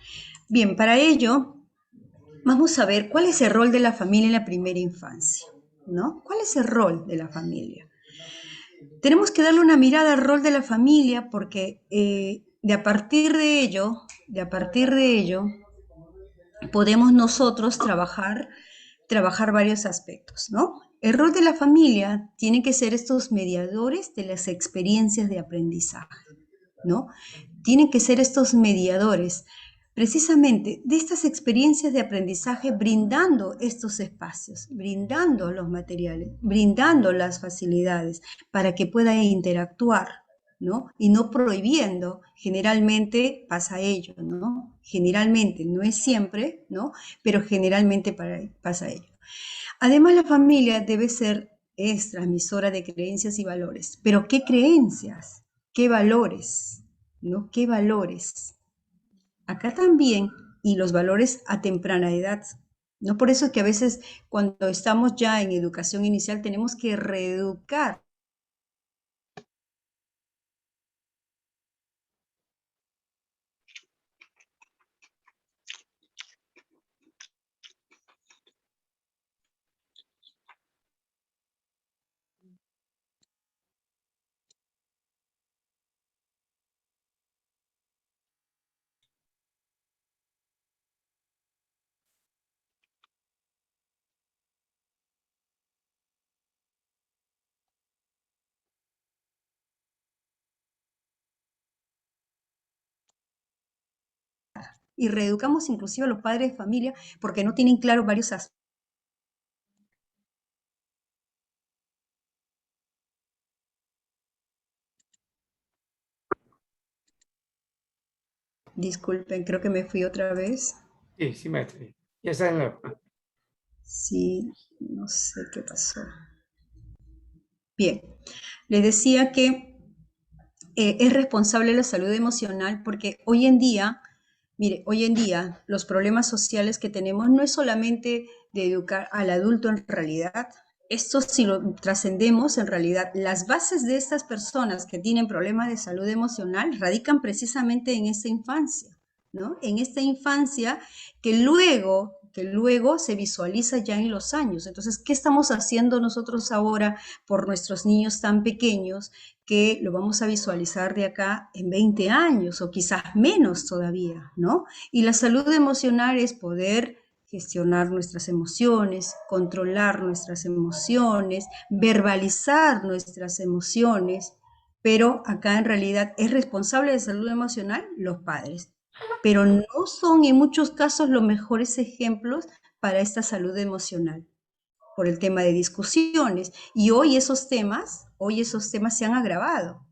Bien, para ello vamos a ver cuál es el rol de la familia en la primera infancia, ¿no? ¿Cuál es el rol de la familia? Tenemos que darle una mirada al rol de la familia porque a partir de ello, podemos nosotros trabajar varios aspectos, ¿no? El rol de la familia tiene que ser estos mediadores de las experiencias de aprendizaje, ¿no? Tienen que ser estos mediadores precisamente de estas experiencias de aprendizaje, brindando estos espacios, brindando los materiales, brindando las facilidades para que pueda interactuar, ¿no? Y no prohibiendo. Generalmente pasa ello, ¿no? Generalmente, no es siempre, ¿no? Pero generalmente pasa ello. Además, la familia debe ser transmisora de creencias y valores. ¿Pero qué creencias? ¿Qué valores? ¿No? ¿Qué valores? Acá también, y los valores a temprana edad, ¿no? Por eso es que a veces cuando estamos ya en educación inicial tenemos que reeducar. Y reeducamos inclusive a los padres de familia porque no tienen claro varios aspectos. Disculpen, creo que me fui otra vez. Sí, sí, maestra. Ya está de nuevo. Sí, no sé qué pasó. Bien, les decía que es responsable la salud emocional porque hoy en día, mire, hoy en día los problemas sociales que tenemos no es solamente de educar al adulto en realidad. Esto si lo trascendemos en realidad, las bases de estas personas que tienen problemas de salud emocional radican precisamente en esta infancia, ¿no? En esta infancia que luego se visualiza ya en los años. Entonces, ¿qué estamos haciendo nosotros ahora por nuestros niños tan pequeños que lo vamos a visualizar de acá en 20 años o quizás menos todavía, ¿no? Y la salud emocional es poder gestionar nuestras emociones, controlar nuestras emociones, verbalizar nuestras emociones, pero acá en realidad es responsable de salud emocional los padres, pero no son en muchos casos los mejores ejemplos para esta salud emocional por el tema de discusiones. Y hoy esos temas se han agravado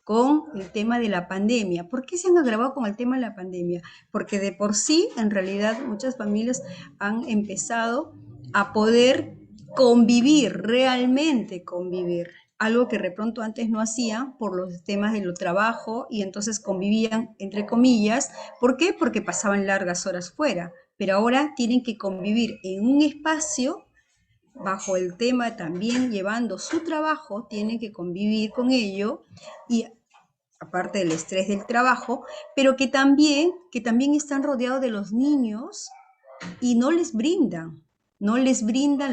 con el tema de la pandemia. ¿Por qué se han agravado con el tema de la pandemia? Porque de por sí, en realidad, muchas familias han empezado a poder convivir, realmente convivir, algo que de pronto antes no hacían por los temas de lo trabajo y entonces convivían, entre comillas. ¿Por qué? Porque pasaban largas horas fuera, pero ahora tienen que convivir en un espacio bajo el tema también llevando su trabajo, tienen que convivir con ello y aparte del estrés del trabajo, pero que también están rodeados de los niños y no les brindan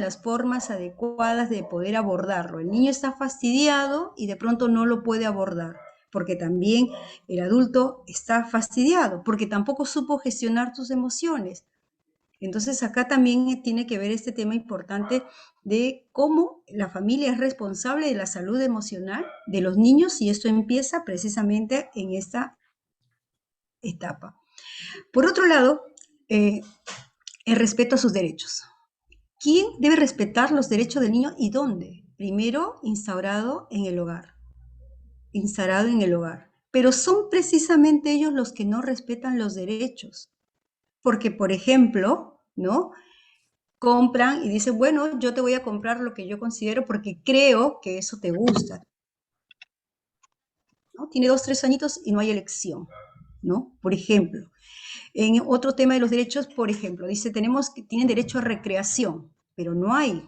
las formas adecuadas de poder abordarlo. El niño está fastidiado y de pronto no lo puede abordar, porque también el adulto está fastidiado, porque tampoco supo gestionar sus emociones. Entonces acá también tiene que ver este tema importante de cómo la familia es responsable de la salud emocional de los niños y esto empieza precisamente en esta etapa. Por otro lado, el respeto a sus derechos. ¿Quién debe respetar los derechos del niño y dónde? Primero, instaurado en el hogar. Pero son precisamente ellos los que no respetan los derechos. Porque, por ejemplo, ¿no? Compran y dicen, bueno, yo te voy a comprar lo que yo considero porque creo que eso te gusta, ¿no? Tiene 2, 3 añitos y no hay elección, ¿no? Por ejemplo, en otro tema de los derechos, por ejemplo, dice, tienen derecho a recreación, pero no hay,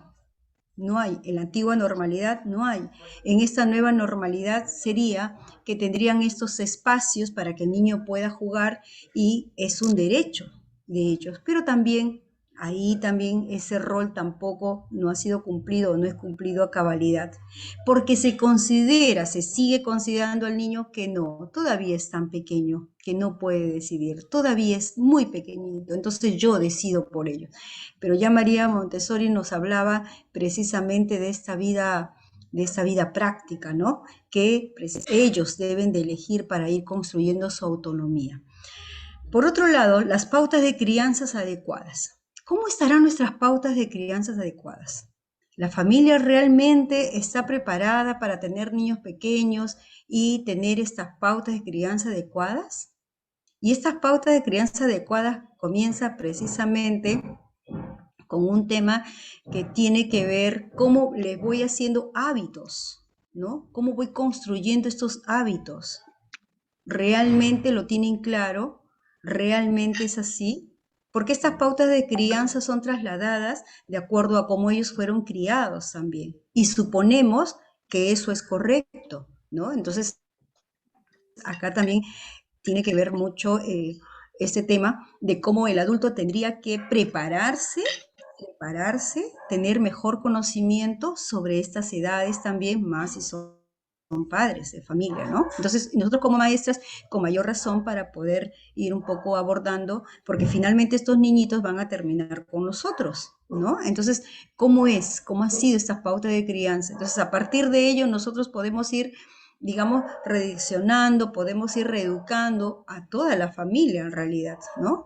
en la antigua normalidad no hay. En esta nueva normalidad sería que tendrían estos espacios para que el niño pueda jugar y es un derecho de ellos, pero también ahí también ese rol tampoco no ha sido cumplido o no es cumplido a cabalidad, porque se sigue considerando al niño que no, todavía es tan pequeño, que no puede decidir, todavía es muy pequeñito, entonces yo decido por ello. Pero ya María Montessori nos hablaba precisamente de esta vida práctica, ¿no? Que ellos deben de elegir para ir construyendo su autonomía. Por otro lado, las pautas de crianzas adecuadas. ¿Cómo estarán nuestras pautas de crianzas adecuadas? ¿La familia realmente está preparada para tener niños pequeños y tener estas pautas de crianza adecuadas? Y estas pautas de crianza adecuadas comienzan precisamente con un tema que tiene que ver cómo les voy haciendo hábitos, ¿no? ¿Cómo voy construyendo estos hábitos? ¿Realmente lo tienen claro? ¿Realmente es así? Porque estas pautas de crianza son trasladadas de acuerdo a cómo ellos fueron criados también. Y suponemos que eso es correcto, ¿no? Entonces, acá también tiene que ver mucho este tema de cómo el adulto tendría que prepararse, tener mejor conocimiento sobre estas edades también, más si son padres de familia, ¿no? Entonces, nosotros como maestras, con mayor razón para poder ir un poco abordando, porque finalmente estos niñitos van a terminar con nosotros, ¿no? Entonces, ¿cómo ha sido esta pauta de crianza? Entonces, a partir de ello, nosotros podemos ir, digamos, redireccionando, podemos ir reeducando a toda la familia en realidad, ¿no?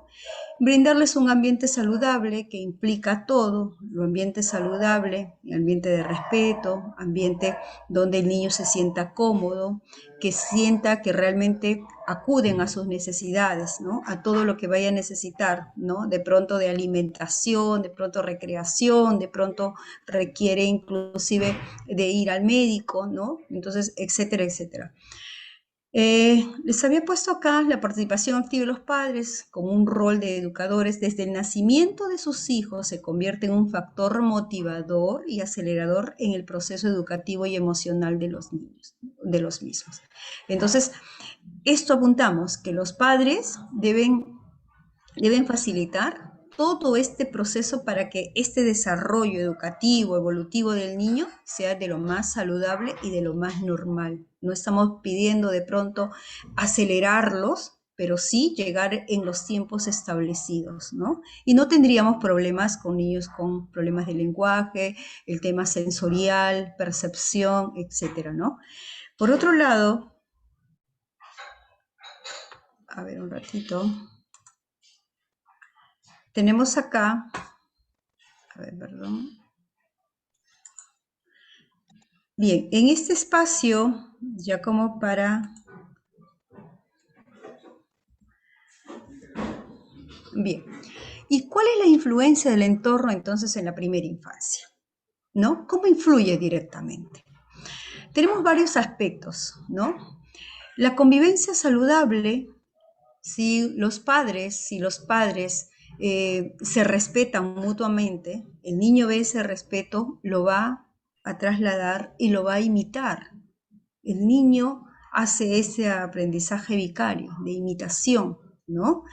Brindarles un ambiente saludable que implica todo, lo ambiente saludable, ambiente de respeto, ambiente donde el niño se sienta cómodo, que sienta que realmente acuden a sus necesidades, ¿no? A todo lo que vaya a necesitar, ¿no? De pronto de alimentación, de pronto recreación, de pronto requiere inclusive de ir al médico, ¿no? Entonces, etcétera, etcétera. Les había puesto acá la participación activa de los padres como un rol de educadores. Desde el nacimiento de sus hijos se convierte en un factor motivador y acelerador en el proceso educativo y emocional de los niños, de los mismos. Entonces, esto apuntamos, que los padres deben facilitar todo este proceso para que este desarrollo educativo, evolutivo del niño sea de lo más saludable y de lo más normal. No estamos pidiendo de pronto acelerarlos, pero sí llegar en los tiempos establecidos, ¿no? Y no tendríamos problemas con niños con problemas de lenguaje, el tema sensorial, percepción, etcétera, ¿no? Por otro lado, a ver un ratito, tenemos acá, a ver, perdón. Bien, en este espacio, ya como para... Bien, ¿y cuál es la influencia del entorno entonces en la primera infancia? ¿No? ¿Cómo influye directamente? Tenemos varios aspectos, ¿no? La convivencia saludable, si los padres se respetan mutuamente, el niño ve ese respeto, lo va a trasladar y lo va a imitar. El niño hace ese aprendizaje vicario, de imitación, ¿no?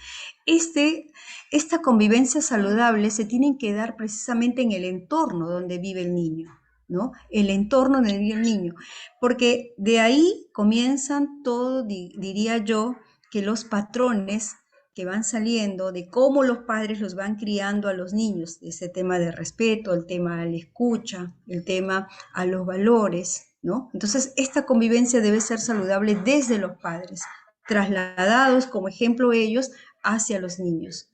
Esta convivencia saludable se tiene que dar precisamente en el entorno donde vive el niño, ¿no? El entorno donde vive el niño, porque de ahí comienzan todo, diría yo, que los patrones que van saliendo de cómo los padres los van criando a los niños, ese tema de respeto, el tema a la escucha, el tema a los valores, ¿no? Entonces, esta convivencia debe ser saludable desde los padres, trasladados como ejemplo ellos hacia los niños.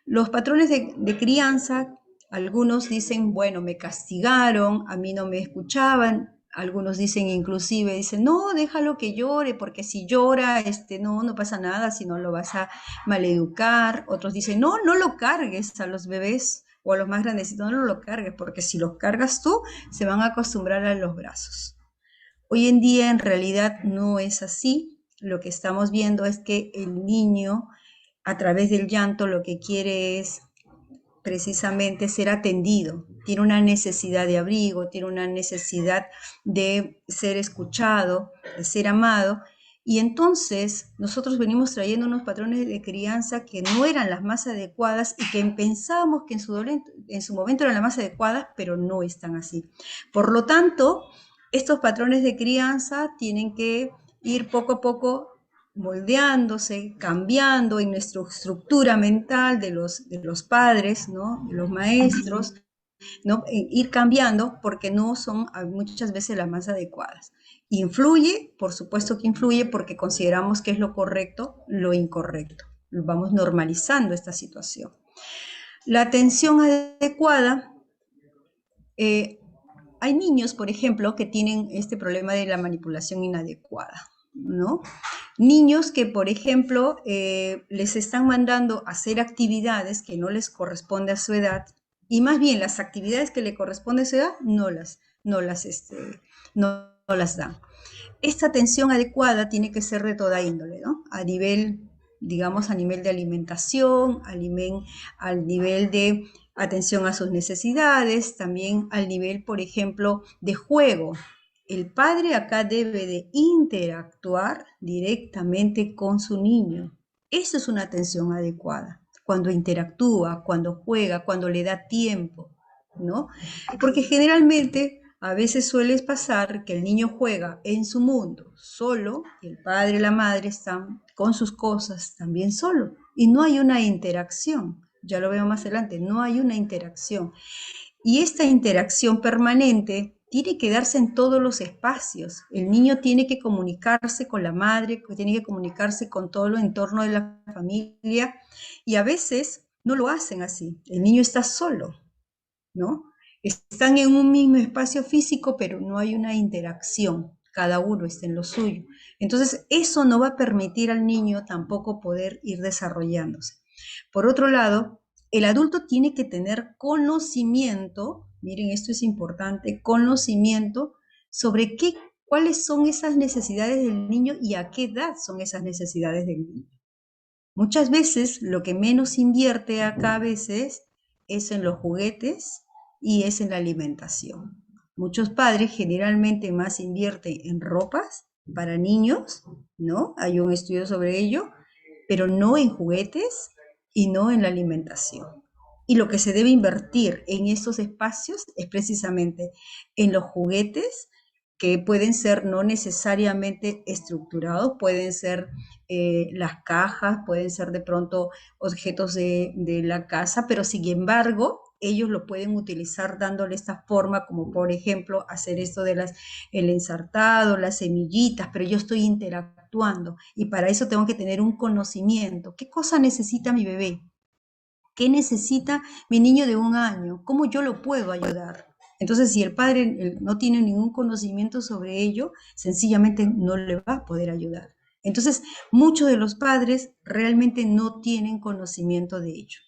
Los patrones de crianza, algunos dicen, bueno, me castigaron, a mí no me escuchaban, algunos dicen inclusive, dicen, no, déjalo que llore, porque si llora, no pasa nada, si no lo vas a maleducar. Otros dicen, no, no lo cargues a los bebés o a los más grandecitos, no lo cargues, porque si los cargas tú, se van a acostumbrar a los brazos. Hoy en día en realidad no es así. Lo que estamos viendo es que el niño a través del llanto lo que quiere es precisamente ser atendido, tiene una necesidad de abrigo, tiene una necesidad de ser escuchado, de ser amado, y entonces nosotros venimos trayendo unos patrones de crianza que no eran las más adecuadas y que pensábamos que en su momento eran las más adecuadas, pero no están así. Por lo tanto, estos patrones de crianza tienen que ir poco a poco moldeándose, cambiando en nuestra estructura mental de los padres, ¿no? De los maestros, ¿no? Ir cambiando porque no son muchas veces las más adecuadas. ¿Influye? Por supuesto que influye porque consideramos que es lo correcto, lo incorrecto. Vamos normalizando esta situación. La atención adecuada, hay niños, por ejemplo, que tienen este problema de la manipulación inadecuada, ¿no? Niños que, por ejemplo, les están mandando a hacer actividades que no les corresponde a su edad, y más bien las actividades que le corresponden a su edad no las dan. Esta atención adecuada tiene que ser de toda índole, ¿no? A nivel, digamos, a nivel de alimentación, al nivel de atención a sus necesidades, también al nivel, por ejemplo, de juego. El padre acá debe de interactuar directamente con su niño. Eso es una atención adecuada. Cuando interactúa, cuando juega, cuando le da tiempo, ¿no? Porque generalmente a veces suele pasar que el niño juega en su mundo solo, y el padre y la madre están con sus cosas también solo, y no hay una interacción. Ya lo veo más adelante, no hay una interacción. Y esta interacción permanente tiene que darse en todos los espacios. El niño tiene que comunicarse con la madre, tiene que comunicarse con todo el entorno de la familia, y a veces no lo hacen así. El niño está solo, ¿no? Están en un mismo espacio físico, pero no hay una interacción. Cada uno está en lo suyo. Entonces, eso no va a permitir al niño tampoco poder ir desarrollándose. Por otro lado, el adulto tiene que tener conocimiento, miren, esto es importante, conocimiento sobre cuáles son esas necesidades del niño y a qué edad son esas necesidades del niño. Muchas veces lo que menos invierte acá a veces es en los juguetes y es en la alimentación. Muchos padres generalmente más invierten en ropas para niños, ¿no? Hay un estudio sobre ello, pero no en juguetes y no en la alimentación. Y lo que se debe invertir en estos espacios es precisamente en los juguetes, que pueden ser no necesariamente estructurados, pueden ser las cajas, pueden ser de pronto objetos de la casa, pero sin embargo, ellos lo pueden utilizar dándole esta forma, como por ejemplo hacer esto de el ensartado, las semillitas, pero yo estoy interactuando y para eso tengo que tener un conocimiento. ¿Qué cosa necesita mi bebé? ¿Qué necesita mi niño de 1 año? ¿Cómo yo lo puedo ayudar? Entonces, si el padre no tiene ningún conocimiento sobre ello, sencillamente no le va a poder ayudar. Entonces, muchos de los padres realmente no tienen conocimiento de ello.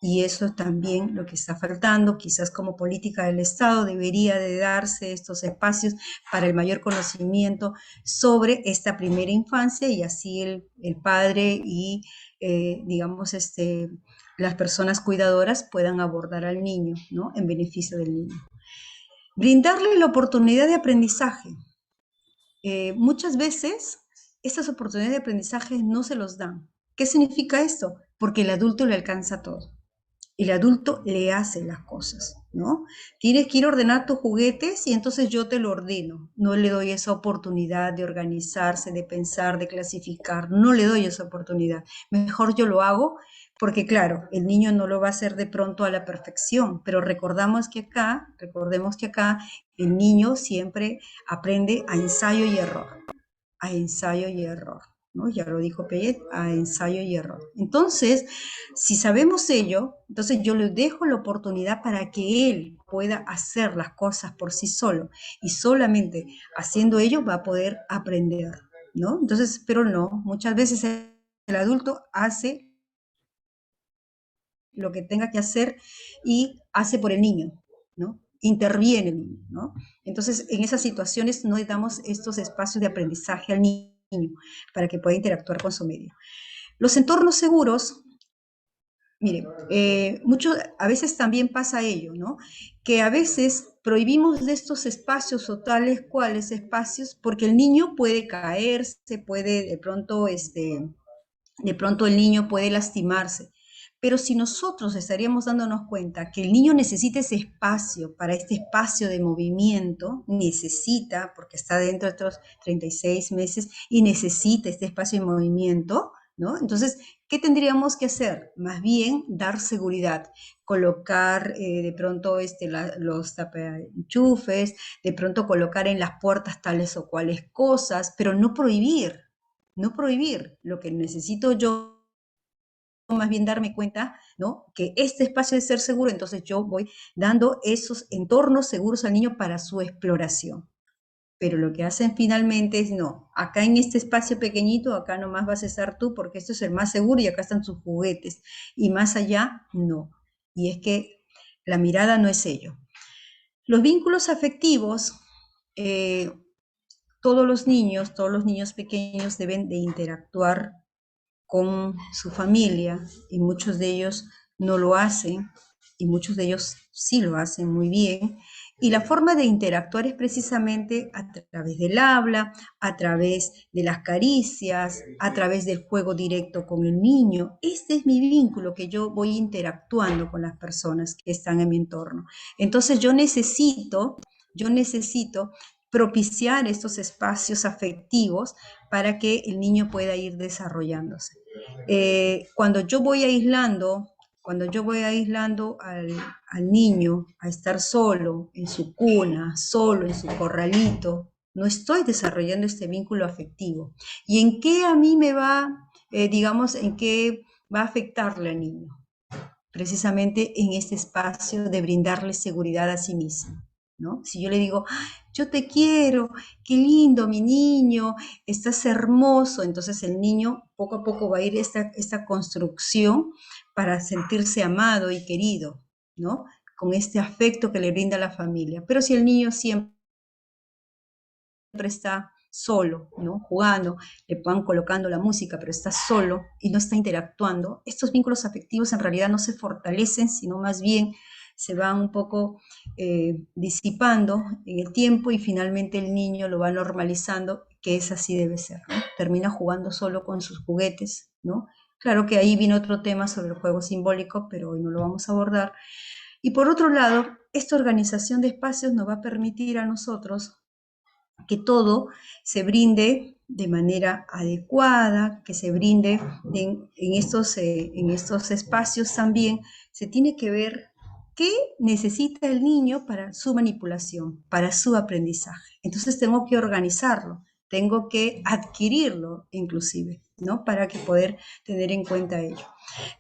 Y eso es también lo que está faltando. Quizás como política del Estado debería de darse estos espacios para el mayor conocimiento sobre esta primera infancia y así el padre y, digamos, las personas cuidadoras puedan abordar al niño, ¿no? En beneficio del niño. Brindarle la oportunidad de aprendizaje. Muchas veces estas oportunidades de aprendizaje no se los dan. ¿Qué significa esto? Porque el adulto le alcanza todo. El adulto le hace las cosas, ¿no? Tienes que ir a ordenar tus juguetes y entonces yo te lo ordeno. No le doy esa oportunidad de organizarse, de pensar, de clasificar. No le doy esa oportunidad. Mejor yo lo hago porque, claro, el niño no lo va a hacer de pronto a la perfección, pero recordemos que acá el niño siempre aprende a ensayo y error. A ensayo y error, ¿no? Ya lo dijo Piaget, a ensayo y error. Entonces, si sabemos ello, entonces yo le dejo la oportunidad para que él pueda hacer las cosas por sí solo y solamente haciendo ello va a poder aprender, ¿no? Entonces, pero no, muchas veces el adulto hace lo que tenga que hacer y hace por el niño, ¿no? Interviene el niño, ¿no? Entonces, en esas situaciones no le damos estos espacios de aprendizaje al niño para que pueda interactuar con su medio. Los entornos seguros, miren, a veces también pasa ello, ¿no? Que a veces prohibimos de estos espacios o tales cuales espacios porque el niño puede caerse, puede de pronto el niño puede lastimarse. Pero si nosotros estaríamos dándonos cuenta que el niño necesita ese espacio para este espacio de movimiento, necesita, porque está dentro de estos 36 meses y necesita este espacio de movimiento, ¿no? Entonces, ¿qué tendríamos que hacer? Más bien dar seguridad, colocar de pronto los tapaenchufes, de pronto colocar en las puertas tales o cuales cosas, pero no prohibir. No prohibir. Lo que necesito yo más bien darme cuenta, ¿no? Que este espacio debe ser seguro, entonces yo voy dando esos entornos seguros al niño para su exploración. Pero lo que hacen finalmente es, no, acá en este espacio pequeñito, acá nomás vas a estar tú porque esto es el más seguro y acá están sus juguetes. Y más allá, no. Y es que la mirada no es ello. Los vínculos afectivos, todos los niños pequeños deben de interactuar con su familia y muchos de ellos no lo hacen y muchos de ellos sí lo hacen muy bien. Y la forma de interactuar es precisamente a través del habla, a través de las caricias, a través del juego directo con el niño. Este es mi vínculo que yo voy interactuando con las personas que están en mi entorno. Entonces yo necesito propiciar estos espacios afectivos para que el niño pueda ir desarrollándose. Cuando yo voy aislando al niño a estar solo en su cuna, solo en su corralito, no estoy desarrollando este vínculo afectivo. ¿Y en qué a mí me va, en qué va a afectarle al niño? Precisamente en este espacio de brindarle seguridad a sí mismo, ¿no? Si yo le digo, yo te quiero, qué lindo mi niño, estás hermoso, entonces el niño poco a poco va a ir esta construcción para sentirse amado y querido, ¿no? Con este afecto que le brinda la familia. Pero si el niño siempre está solo, ¿no? Jugando, le van colocando la música, pero está solo y no está interactuando, estos vínculos afectivos en realidad no se fortalecen, sino más bien se van un poco disipando en el tiempo y finalmente el niño lo va normalizando, que es así debe ser, ¿no? Termina jugando solo con sus juguetes, ¿no? Claro que ahí viene otro tema sobre el juego simbólico, pero hoy no lo vamos a abordar. Y por otro lado, esta organización de espacios nos va a permitir a nosotros que todo se brinde de manera adecuada, que se brinde en estos espacios también. Se tiene que ver qué necesita el niño para su manipulación, para su aprendizaje. Entonces tengo que organizarlo, tengo que adquirirlo inclusive, ¿no? Para que poder tener en cuenta ello.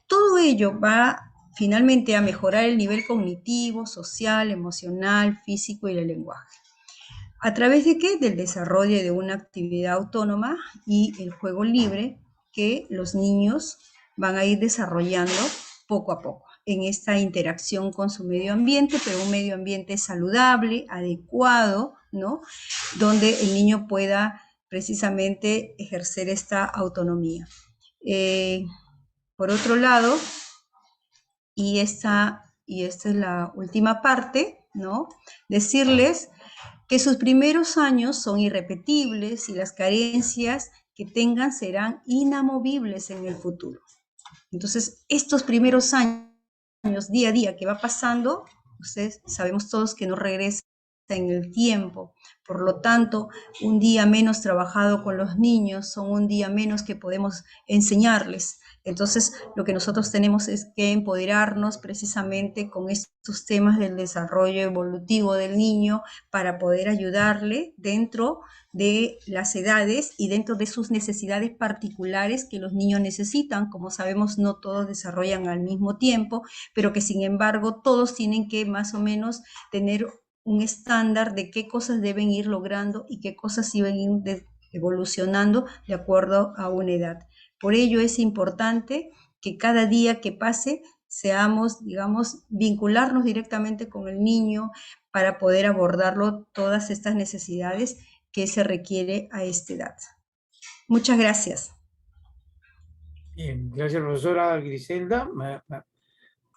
Todo ello va finalmente a mejorar el nivel cognitivo, social, emocional, físico y el lenguaje. ¿A través de qué? Del desarrollo de una actividad autónoma y el juego libre que los niños van a ir desarrollando poco a poco en esta interacción con su medio ambiente, pero un medio ambiente saludable, adecuado, ¿no? Donde el niño pueda precisamente ejercer esta autonomía. Por otro lado, y esta es la última parte, ¿no? Decirles que sus primeros años son irrepetibles y las carencias que tengan serán inamovibles en el futuro. Entonces, estos primeros años, día a día que va pasando, ustedes sabemos todos que no regresa en el tiempo. Por lo tanto, un día menos trabajado con los niños son un día menos que podemos enseñarles. Entonces, lo que nosotros tenemos es que empoderarnos precisamente con estos temas del desarrollo evolutivo del niño para poder ayudarle dentro de las edades y dentro de sus necesidades particulares que los niños necesitan. Como sabemos, no todos desarrollan al mismo tiempo, pero que sin embargo todos tienen que más o menos tener un estándar de qué cosas deben ir logrando y qué cosas deben ir evolucionando de acuerdo a una edad. Por ello es importante que cada día que pase seamos, digamos, vincularnos directamente con el niño para poder abordarlo todas estas necesidades que se requiere a esta edad. Muchas gracias. Bien, gracias, profesora Griselda,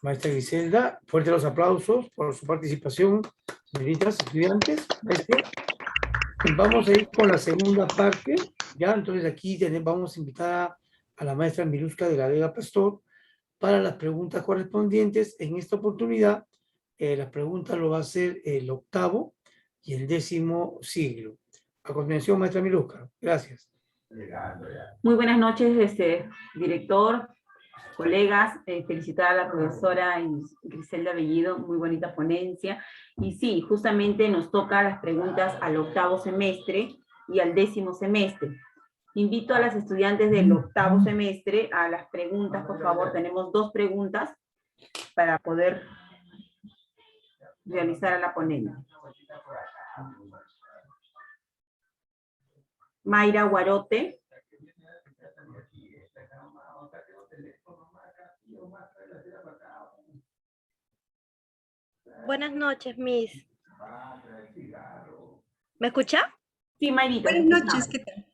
maestra Griselda. Fuerte los aplausos por su participación, señoritas, estudiantes. Vamos a ir con la segunda parte. Ya, entonces aquí vamos a invitar a la maestra Miluska de la Vega Pastor para las preguntas correspondientes. En esta oportunidad, las preguntas lo va a hacer el 8º y el 10º siglo. A continuación, maestra Miluska. Gracias. Muy buenas noches, director, colegas. Felicitar a la profesora Griselda Bellido, muy bonita ponencia. Y sí, justamente nos toca las preguntas al 8º semestre y al 10º semestre. Invito a las estudiantes del 8º semestre a las preguntas, por favor. Tenemos 2 preguntas para poder realizar a la ponencia. Mayra Guarote. Buenas noches, Miss. ¿Me escucha? Sí, Mayrita. Buenas noches, ¿qué tal?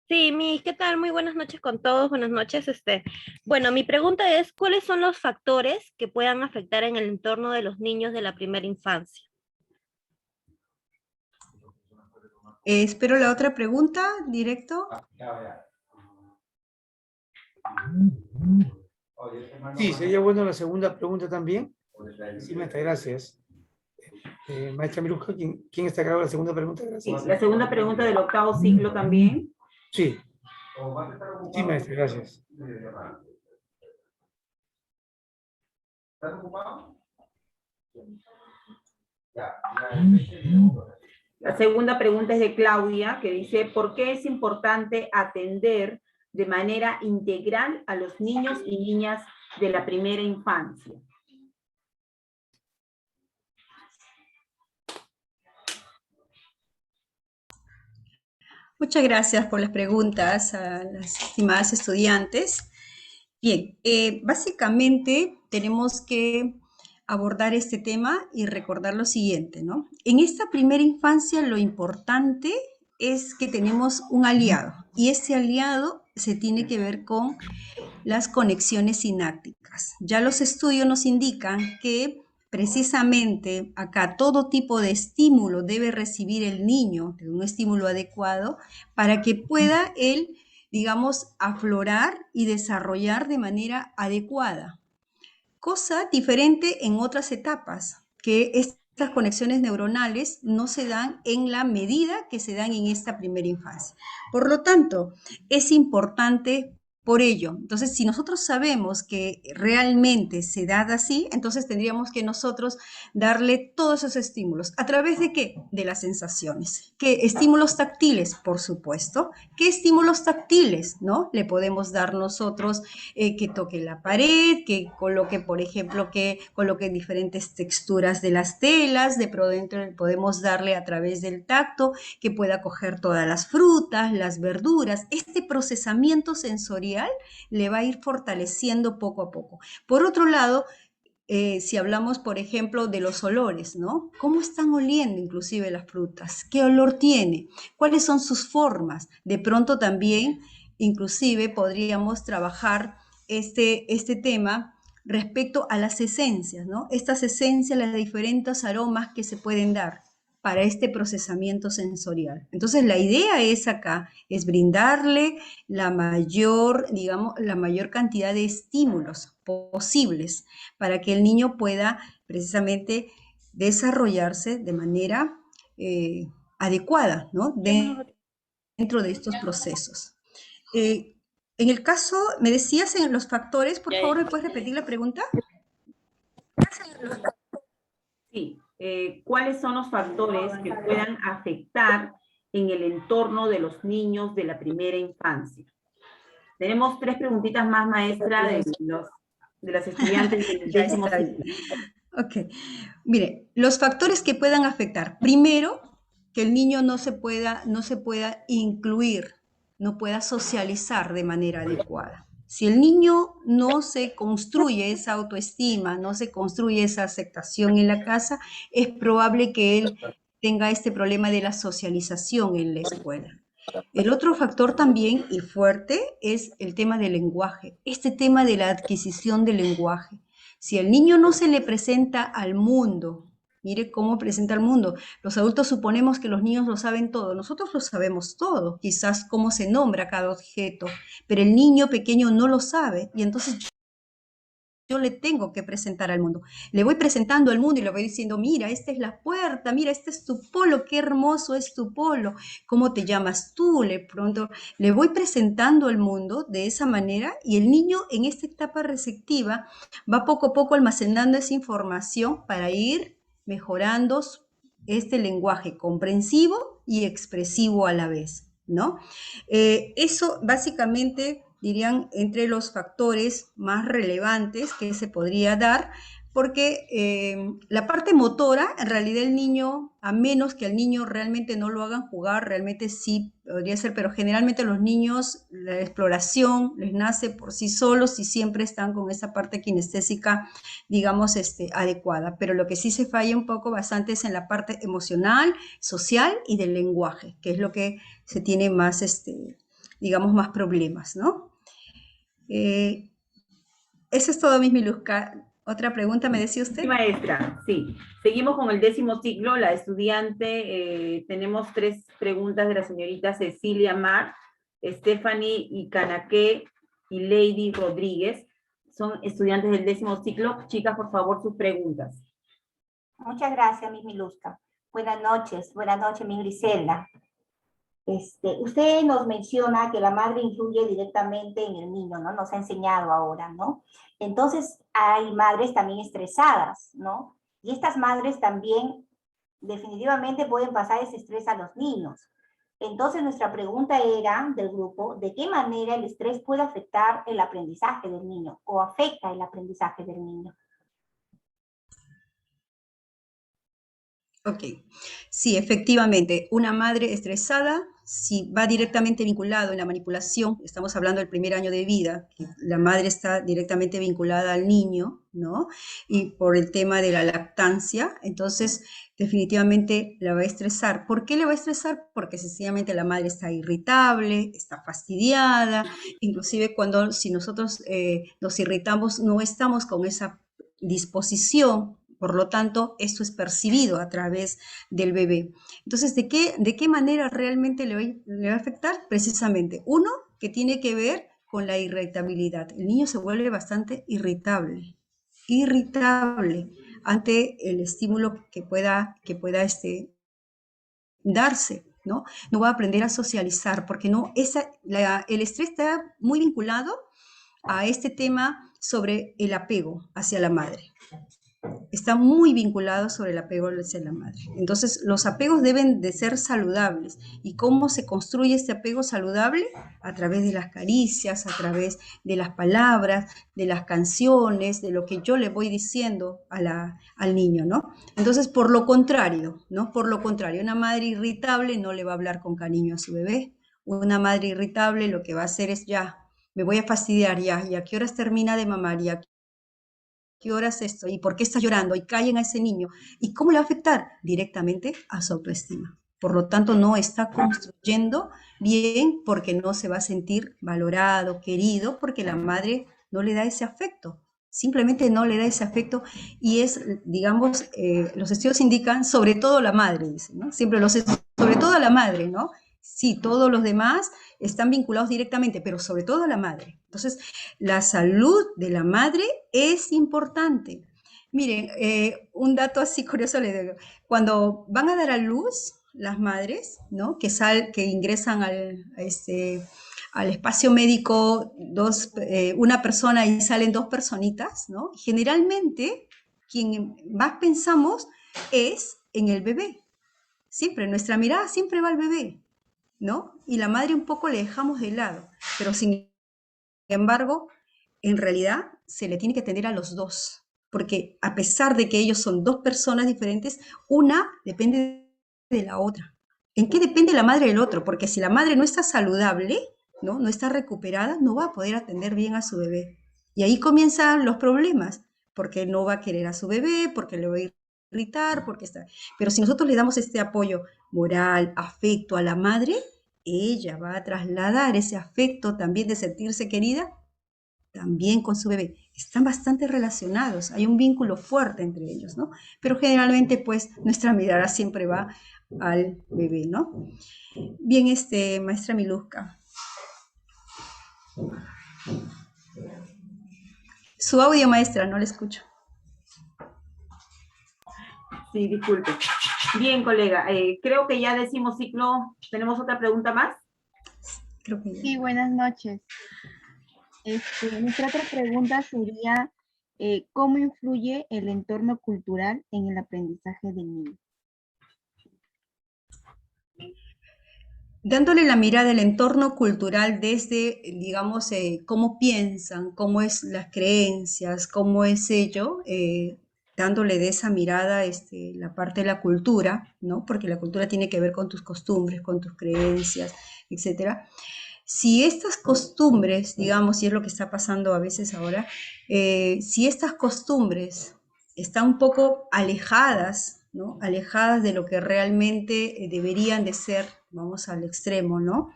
Sí, Miss, ¿qué tal? Muy buenas noches con todos. Buenas noches. Bueno, mi pregunta es, ¿cuáles son los factores que puedan afectar en el entorno de los niños de la primera infancia? Espero la otra pregunta, directo. Sí, sería bueno la segunda pregunta también. Sí, maestra, gracias. Maestra Miluska, ¿quién está a cargo de la segunda pregunta? Gracias. Sí, la segunda pregunta del 8º ciclo también. Sí. Sí, maestra, gracias. ¿Estás ocupado? La segunda pregunta es de Claudia, que dice, ¿por qué es importante atender de manera integral a los niños y niñas de la primera infancia? Muchas gracias por las preguntas a las estimadas estudiantes. Bien, básicamente tenemos que abordar este tema y recordar lo siguiente, ¿no? En esta primera infancia lo importante es que tenemos un aliado y ese aliado se tiene que ver con las conexiones sinápticas. Ya los estudios nos indican que precisamente acá todo tipo de estímulo debe recibir el niño, un estímulo adecuado, para que pueda él, digamos, aflorar y desarrollar de manera adecuada. Cosa diferente en otras etapas, que estas conexiones neuronales no se dan en la medida que se dan en esta primera infancia. Por lo tanto, es importante por ello. Entonces, si nosotros sabemos que realmente se da así, entonces tendríamos que nosotros darle todos esos estímulos. ¿A través de qué? De las sensaciones. ¿Qué estímulos táctiles? Por supuesto. ¿Qué estímulos táctiles, no? Le podemos dar nosotros que toque la pared, que coloque, por ejemplo, que coloque diferentes texturas de las telas, de pronto podemos darle a través del tacto, que pueda coger todas las frutas, las verduras. Este procesamiento sensorial le va a ir fortaleciendo poco a poco. Por otro lado, si hablamos, por ejemplo, de los olores, ¿no? ¿Cómo están oliendo inclusive las frutas? ¿Qué olor tiene? ¿Cuáles son sus formas? De pronto también, inclusive, podríamos trabajar este tema respecto a las esencias, ¿no? Estas esencias, los diferentes aromas que se pueden dar para este procesamiento sensorial. Entonces, la idea es acá, es brindarle la mayor, digamos, la mayor cantidad de estímulos posibles para que el niño pueda precisamente desarrollarse de manera adecuada, ¿no? Dentro de estos procesos. En el caso, me decías en los factores, por favor, ¿me puedes repetir la pregunta? Sí. ¿Cuáles son los factores que puedan afectar en el entorno de los niños de la primera infancia? Tenemos 3 preguntitas más, maestra, de las estudiantes del 10º ciclo. Ok. Mire, los factores que puedan afectar. Primero, que el niño no se pueda incluir, no pueda socializar de manera adecuada. Si el niño no se construye esa autoestima, no se construye esa aceptación en la casa, es probable que él tenga este problema de la socialización en la escuela. El otro factor también, y fuerte, es el tema del lenguaje, este tema de la adquisición del lenguaje. Si el niño no se le presenta al mundo, mire cómo presenta al mundo. Los adultos suponemos que los niños lo saben todo. Nosotros lo sabemos todo, quizás cómo se nombra cada objeto, pero el niño pequeño no lo sabe y entonces yo le tengo que presentar al mundo. Le voy presentando al mundo y le voy diciendo, mira, esta es la puerta, mira, este es tu polo, qué hermoso es tu polo, ¿cómo te llamas tú? Pronto le voy presentando al mundo de esa manera y el niño en esta etapa receptiva va poco a poco almacenando esa información para ir mejorando este lenguaje comprensivo y expresivo a la vez, ¿no? Eso básicamente dirían entre los factores más relevantes que se podría dar, porque la parte motora, en realidad el niño, a menos que al niño realmente no lo hagan jugar, realmente sí podría ser, pero generalmente los niños, la exploración les nace por sí solos y siempre están con esa parte kinestésica, digamos, adecuada. Pero lo que sí se falla un poco bastante es en la parte emocional, social y del lenguaje, que es lo que se tiene más, digamos, más problemas, ¿no? Eso es todo, Miss Miluska. ¿Otra pregunta me decía usted? Sí, maestra, sí. Seguimos con el 10º ciclo. La estudiante, tenemos 3 preguntas de la señorita Cecilia Mar, Stephanie Icanaque y Lady Rodríguez. Son estudiantes del 10º ciclo. Chicas, por favor, sus preguntas. Muchas gracias, Miss Miluska. Buenas noches, Miss Griselda. Usted nos menciona que la madre influye directamente en el niño, ¿no? Nos ha enseñado ahora, ¿no? Entonces, hay madres también estresadas, ¿no? Y estas madres también definitivamente pueden pasar ese estrés a los niños. Entonces, nuestra pregunta era del grupo, ¿de qué manera el estrés puede afectar el aprendizaje del niño o afecta el aprendizaje del niño? Ok, sí, efectivamente, una madre estresada, si va directamente vinculado en la manipulación, estamos hablando del primer año de vida, que la madre está directamente vinculada al niño, ¿no? Y por el tema de la lactancia, entonces definitivamente la va a estresar. ¿Por qué le va a estresar? Porque sencillamente la madre está irritable, está fastidiada, inclusive si nosotros nos irritamos, no estamos con esa disposición. Por lo tanto, esto es percibido a través del bebé. Entonces, ¿de qué manera realmente le va a afectar? Precisamente, uno, que tiene que ver con la irritabilidad. El niño se vuelve bastante irritable. irritable ante el estímulo que pueda darse, ¿no? No va a aprender a socializar, porque no, el estrés está muy vinculado a este tema sobre el apego hacia la madre. Está muy vinculado sobre el apego hacia la madre. Entonces, los apegos deben de ser saludables. ¿Y cómo se construye este apego saludable? A través de las caricias, a través de las palabras, de las canciones, de lo que yo le voy diciendo al niño, ¿no? Entonces, por lo contrario, ¿no? Por lo contrario, una madre irritable no le va a hablar con cariño a su bebé. Una madre irritable lo que va a hacer es ya, me voy a fastidiar ya, ¿y a qué horas termina de mamar? ¿Y a qué horas esto? ¿Y por qué está llorando? Y callen a ese niño. ¿Y cómo le va a afectar? Directamente a su autoestima. Por lo tanto, no está construyendo bien porque no se va a sentir valorado, querido, porque la madre no le da ese afecto. Simplemente no le da ese afecto y es, digamos, los estudios indican, sobre todo la madre, dicen, ¿no? Siempre sobre todo a la madre, ¿no? Sí, todos los demás están vinculados directamente, pero sobre todo a la madre. Entonces, la salud de la madre es importante. Miren, un dato así curioso les digo. Cuando van a dar a luz las madres, ¿no? Que ingresan al espacio médico una persona y salen dos personitas, ¿no? Generalmente, quien más pensamos es en el bebé. Siempre, nuestra mirada siempre va al bebé, ¿no? Y la madre un poco le dejamos de lado, pero sin embargo, en realidad se le tiene que atender a los dos, porque a pesar de que ellos son dos personas diferentes, una depende de la otra. ¿En qué depende la madre del otro? Porque si la madre no está saludable, no está recuperada, no va a poder atender bien a su bebé. Y ahí comienzan los problemas, porque no va a querer a su bebé, porque le va a irritar, porque está... Pero si nosotros le damos este apoyo moral, afecto a la madre, ella va a trasladar ese afecto también de sentirse querida también con su bebé. Están bastante relacionados, hay un vínculo fuerte entre ellos, ¿no? Pero generalmente, pues, nuestra mirada siempre va al bebé, ¿no? Bien, maestra Miluska. Su audio, maestra, no le escucho. Sí, disculpe. Bien, colega, creo que ya decimos ciclo. ¿Tenemos otra pregunta más? Creo que ya. Sí, buenas noches. Nuestra otra pregunta sería, ¿cómo influye el entorno cultural en el aprendizaje del niño? Dándole la mirada del entorno cultural desde, digamos, cómo piensan, cómo es las creencias, cómo es ello, dándole de esa mirada la parte de la cultura, ¿no? Porque la cultura tiene que ver con tus costumbres, con tus creencias, etcétera. Si estas costumbres, digamos, y es lo que está pasando a veces ahora, si estas costumbres están un poco alejadas, ¿no? Alejadas de lo que realmente deberían de ser, vamos al extremo, ¿no?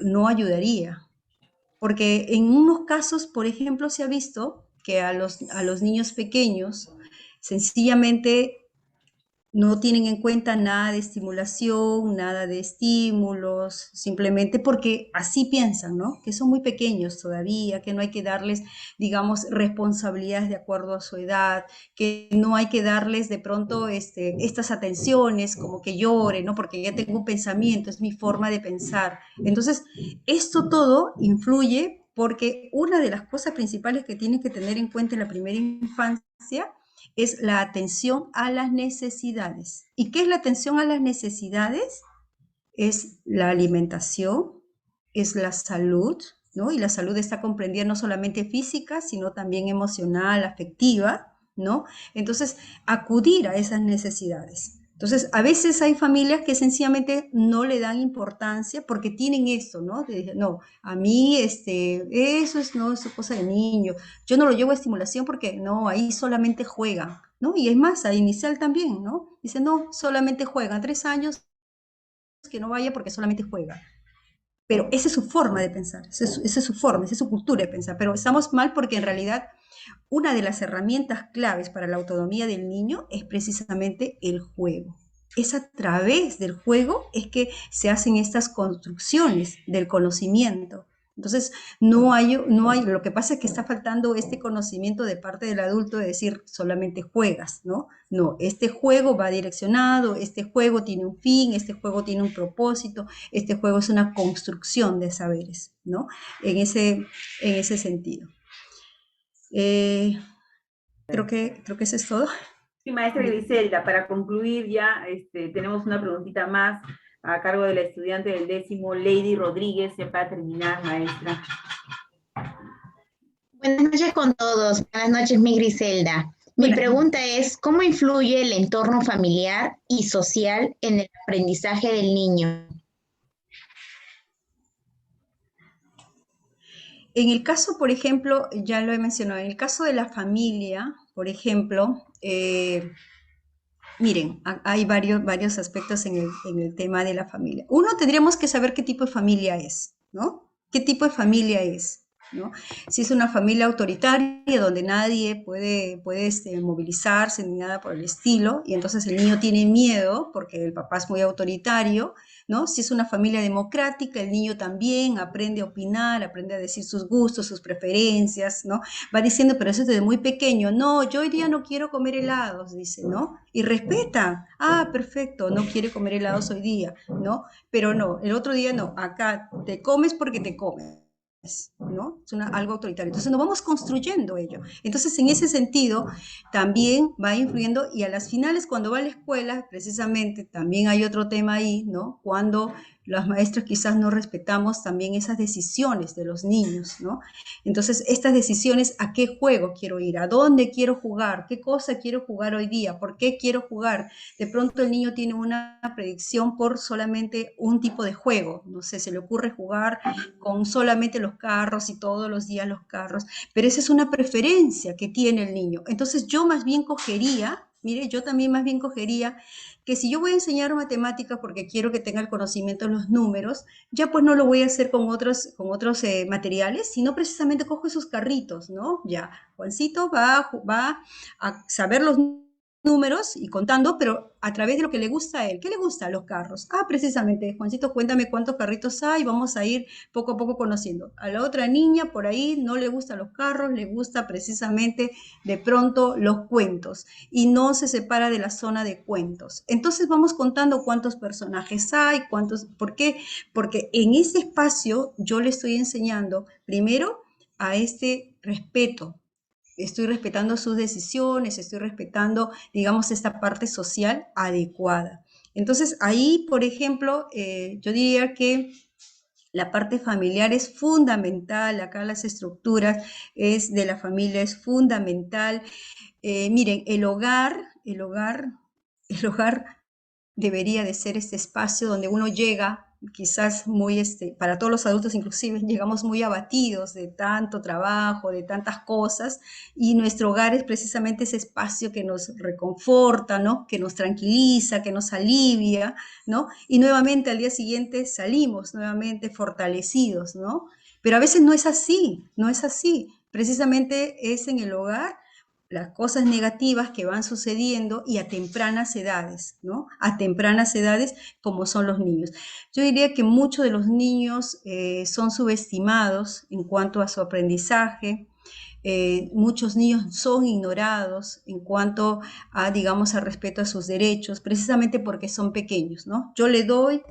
No ayudaría. Porque en unos casos, por ejemplo, se ha visto que a los niños pequeños sencillamente no tienen en cuenta nada de estimulación, nada de estímulos, simplemente porque así piensan, ¿no? Que son muy pequeños todavía, que no hay que darles, digamos, responsabilidades de acuerdo a su edad, que no hay que darles de pronto estas atenciones, como que llore, ¿no? Porque ya tengo un pensamiento, es mi forma de pensar. Entonces, esto todo influye porque una de las cosas principales que tienen que tener en cuenta en la primera infancia es la atención a las necesidades. ¿Y qué es la atención a las necesidades? Es la alimentación, es la salud, ¿no? Y la salud está comprendida no solamente física, sino también emocional, afectiva, ¿no? Entonces, acudir a esas necesidades. Entonces, a veces hay familias que sencillamente no le dan importancia porque tienen esto, ¿no? No, a mí eso es cosa de niño. Yo no lo llevo a estimulación porque no, ahí solamente juegan, ¿no? Y es más, a inicial también, ¿no? Dice, no, solamente juegan, 3 años que no vaya porque solamente juega. Pero esa es su forma de pensar, esa es su forma, esa es su cultura de pensar. Pero estamos mal porque en realidad una de las herramientas claves para la autonomía del niño es precisamente el juego. Es a través del juego es que se hacen estas construcciones del conocimiento, Entonces, lo que pasa es que está faltando este conocimiento de parte del adulto de decir solamente juegas, ¿no? No, este juego va direccionado, este juego tiene un fin, este juego tiene un propósito, este juego es una construcción de saberes, ¿no? En ese sentido. Creo que eso es todo. Sí, maestra Griselda, para concluir ya, tenemos una preguntita más a cargo de la estudiante del 10º, Lady Rodríguez, ya para terminar, maestra. Buenas noches con todos. Buenas noches, mi Griselda. Mi pregunta es, ¿cómo influye el entorno familiar y social en el aprendizaje del niño? En el caso, por ejemplo, ya lo he mencionado, en el caso de la familia, por ejemplo, miren, hay varios aspectos en el tema de la familia. Uno, tendríamos que saber qué tipo de familia es, ¿no? ¿Qué tipo de familia es? ¿No? Si es una familia autoritaria donde nadie puede movilizarse ni nada por el estilo, y entonces el niño tiene miedo porque el papá es muy autoritario, ¿no? Si es una familia democrática, el niño también aprende a opinar, aprende a decir sus gustos, sus preferencias, ¿no? Va diciendo, pero eso es desde muy pequeño, no, yo hoy día no quiero comer helados, dice, ¿no? Y respeta, perfecto, no quiere comer helados hoy día, ¿no? Pero no, el otro día no, acá te comes porque te comes, ¿no? Es algo autoritario. Entonces nos vamos construyendo ello. Entonces en ese sentido también va influyendo, y a las finales cuando va a la escuela precisamente también hay otro tema ahí, ¿no? Cuando los maestros quizás no respetamos también esas decisiones de los niños, ¿no? Entonces estas decisiones, ¿a qué juego quiero ir? ¿A dónde quiero jugar? ¿Qué cosa quiero jugar hoy día? ¿Por qué quiero jugar? De pronto el niño tiene una predicción por solamente un tipo de juego, no sé, se le ocurre jugar con solamente los carros y todos los días los carros, pero esa es una preferencia que tiene el niño. Entonces yo más bien cogería, mire, yo también más bien cogería que si yo voy a enseñar matemáticas porque quiero que tenga el conocimiento de los números, ya pues no lo voy a hacer con otros materiales, sino precisamente cojo esos carritos, ¿no? Ya, Juancito va a saber los números y contando, pero a través de lo que le gusta a él. ¿Qué le gusta? Los carros. Precisamente, Juancito, cuéntame cuántos carritos hay, vamos a ir poco a poco conociendo. A la otra niña por ahí no le gustan los carros, le gusta precisamente de pronto los cuentos y no se separa de la zona de cuentos. Entonces vamos contando cuántos personajes hay, ¿por qué? Porque en ese espacio yo le estoy enseñando primero a este respeto. Estoy respetando sus decisiones, estoy respetando, digamos, esta parte social adecuada. Entonces, ahí, por ejemplo, yo diría que la parte familiar es fundamental, acá las estructuras de la familia es fundamental. Miren, el hogar debería de ser este espacio donde uno llega, quizás muy, para todos los adultos inclusive, llegamos muy abatidos de tanto trabajo, de tantas cosas, y nuestro hogar es precisamente ese espacio que nos reconforta, ¿no? Que nos tranquiliza, que nos alivia, ¿no? Y nuevamente al día siguiente salimos nuevamente fortalecidos, ¿no? Pero a veces no es así, no es así. Precisamente es en el hogar las cosas negativas que van sucediendo y a tempranas edades, ¿no? A tempranas edades como son los niños. Yo diría que muchos de los niños son subestimados en cuanto a su aprendizaje. Muchos niños son ignorados en cuanto a, digamos, al respeto a sus derechos, precisamente porque son pequeños, ¿no? Yo le doy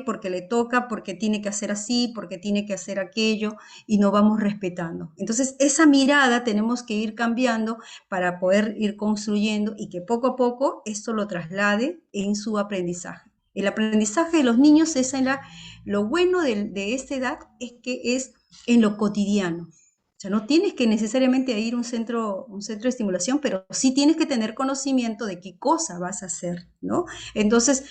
porque le toca, porque tiene que hacer así, porque tiene que hacer aquello, y no vamos respetando. Entonces, esa mirada tenemos que ir cambiando para poder ir construyendo y que poco a poco esto lo traslade en su aprendizaje. El aprendizaje de los niños es lo bueno de esta edad es que es en lo cotidiano. O sea, no tienes que necesariamente ir a un centro de estimulación, pero sí tienes que tener conocimiento de qué cosa vas a hacer, ¿no? Entonces,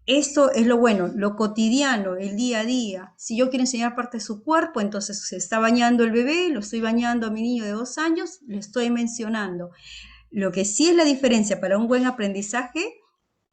esto es lo bueno, lo cotidiano, el día a día. Si yo quiero enseñar parte de su cuerpo, entonces se está bañando el bebé, lo estoy bañando a mi niño de 2 años, le estoy mencionando. Lo que sí es la diferencia para un buen aprendizaje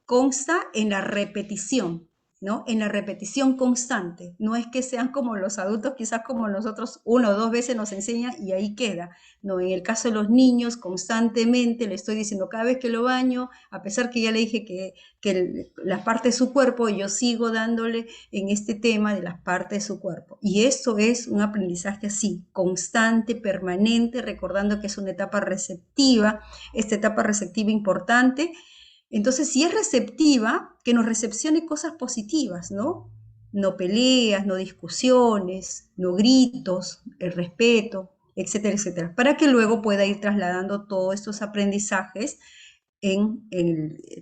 consta en la repetición. ¿no? En la repetición constante. No es que sean como los adultos, quizás como nosotros, 1 o 2 veces nos enseñan y ahí queda. No, en el caso de los niños, constantemente le estoy diciendo cada vez que lo baño, a pesar que ya le dije que la parte de su cuerpo, yo sigo dándole en este tema de las partes de su cuerpo. Y eso es un aprendizaje así, constante, permanente, recordando que es una etapa receptiva, esta etapa receptiva importante. Entonces, si es receptiva, que nos recepcione cosas positivas, ¿no? No peleas, no discusiones, no gritos, el respeto, etcétera, etcétera, para que luego pueda ir trasladando todos estos aprendizajes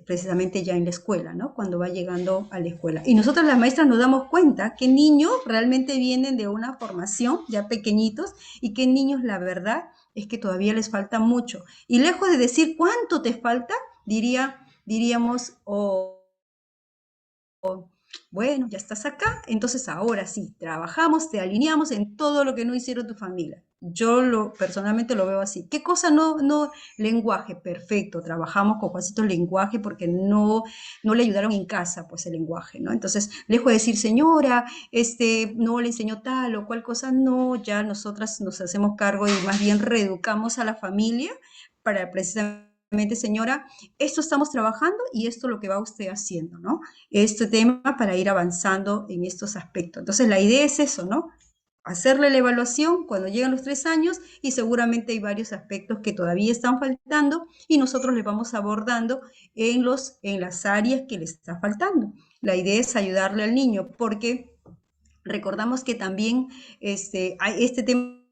precisamente ya en la escuela, ¿no? Cuando va llegando a la escuela. Y nosotros las maestras nos damos cuenta que niños realmente vienen de una formación ya pequeñitos y que niños, la verdad, es que todavía les falta mucho. Y lejos de decir cuánto te falta, diríamos, bueno, ya estás acá, entonces ahora sí, trabajamos, te alineamos en todo lo que no hicieron tu familia. Yo personalmente lo veo así. ¿Qué cosa no? Lenguaje, perfecto. Trabajamos con Juancito el lenguaje porque no le ayudaron en casa, pues el lenguaje, ¿no? Entonces, lejos de decir, señora, no le enseñó tal o cual cosa, no, ya nosotras nos hacemos cargo y más bien reeducamos a la familia para precisamente, señora, esto estamos trabajando y esto es lo que va usted haciendo, ¿no? Este tema para ir avanzando en estos aspectos. Entonces, la idea es eso, ¿no? Hacerle la evaluación cuando llegan los 3 años y seguramente hay varios aspectos que todavía están faltando y nosotros les vamos abordando en las áreas que le está faltando. La idea es ayudarle al niño porque recordamos que también hay este tema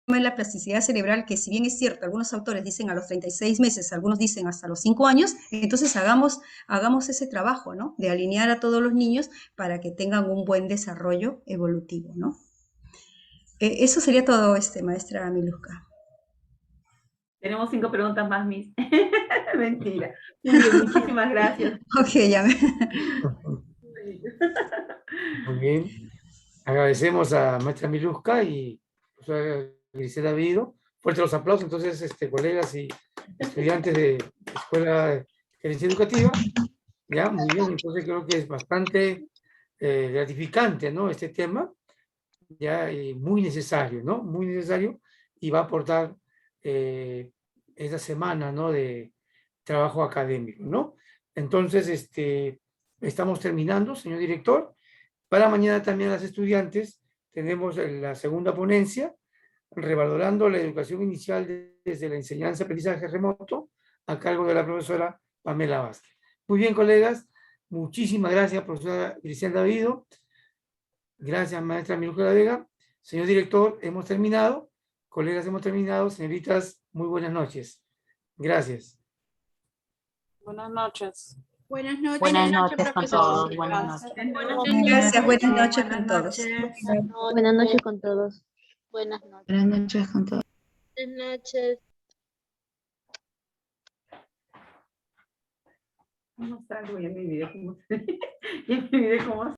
de la plasticidad cerebral, que si bien es cierto, algunos autores dicen a los 36 meses, algunos dicen hasta los 5 años, entonces hagamos ese trabajo, ¿no? De alinear a todos los niños para que tengan un buen desarrollo evolutivo, ¿no? Eso sería todo, maestra Miluska. Tenemos 5 preguntas más, Miss. Mentira. Muy bien, muchísimas gracias. Ok, ya me... Muy bien. Agradecemos a maestra Miluska y profesora Griselda Bellido. Fuerte los aplausos, entonces, colegas y estudiantes de Escuela de Gerencia Educativa. Ya, muy bien, entonces creo que es bastante gratificante, ¿no? Este tema, ya muy necesario, ¿no? Muy necesario y va a aportar esta semana, ¿no? De trabajo académico, ¿no? Entonces, estamos terminando, señor director. Para mañana también las estudiantes tenemos la segunda ponencia, revalorando la educación inicial desde la enseñanza-aprendizaje remoto, a cargo de la profesora Pamela Vázquez. Muy bien, colegas, muchísimas gracias, profesora Griselda Bellido. Gracias, maestra Miluska Vega. Señor director, hemos terminado. Colegas, hemos terminado. Señoritas, muy buenas noches. Gracias. Buenas noches. Buenas noches. Buenas noches con profesor. todos. Buenas noches. Gracias, buenas noches con todos. Buenas noches con todos. Buenas noches. Buenas noches con todos. Buenas noches. No salgo, ya me olvidé cómo se... Ya me olvidé cómo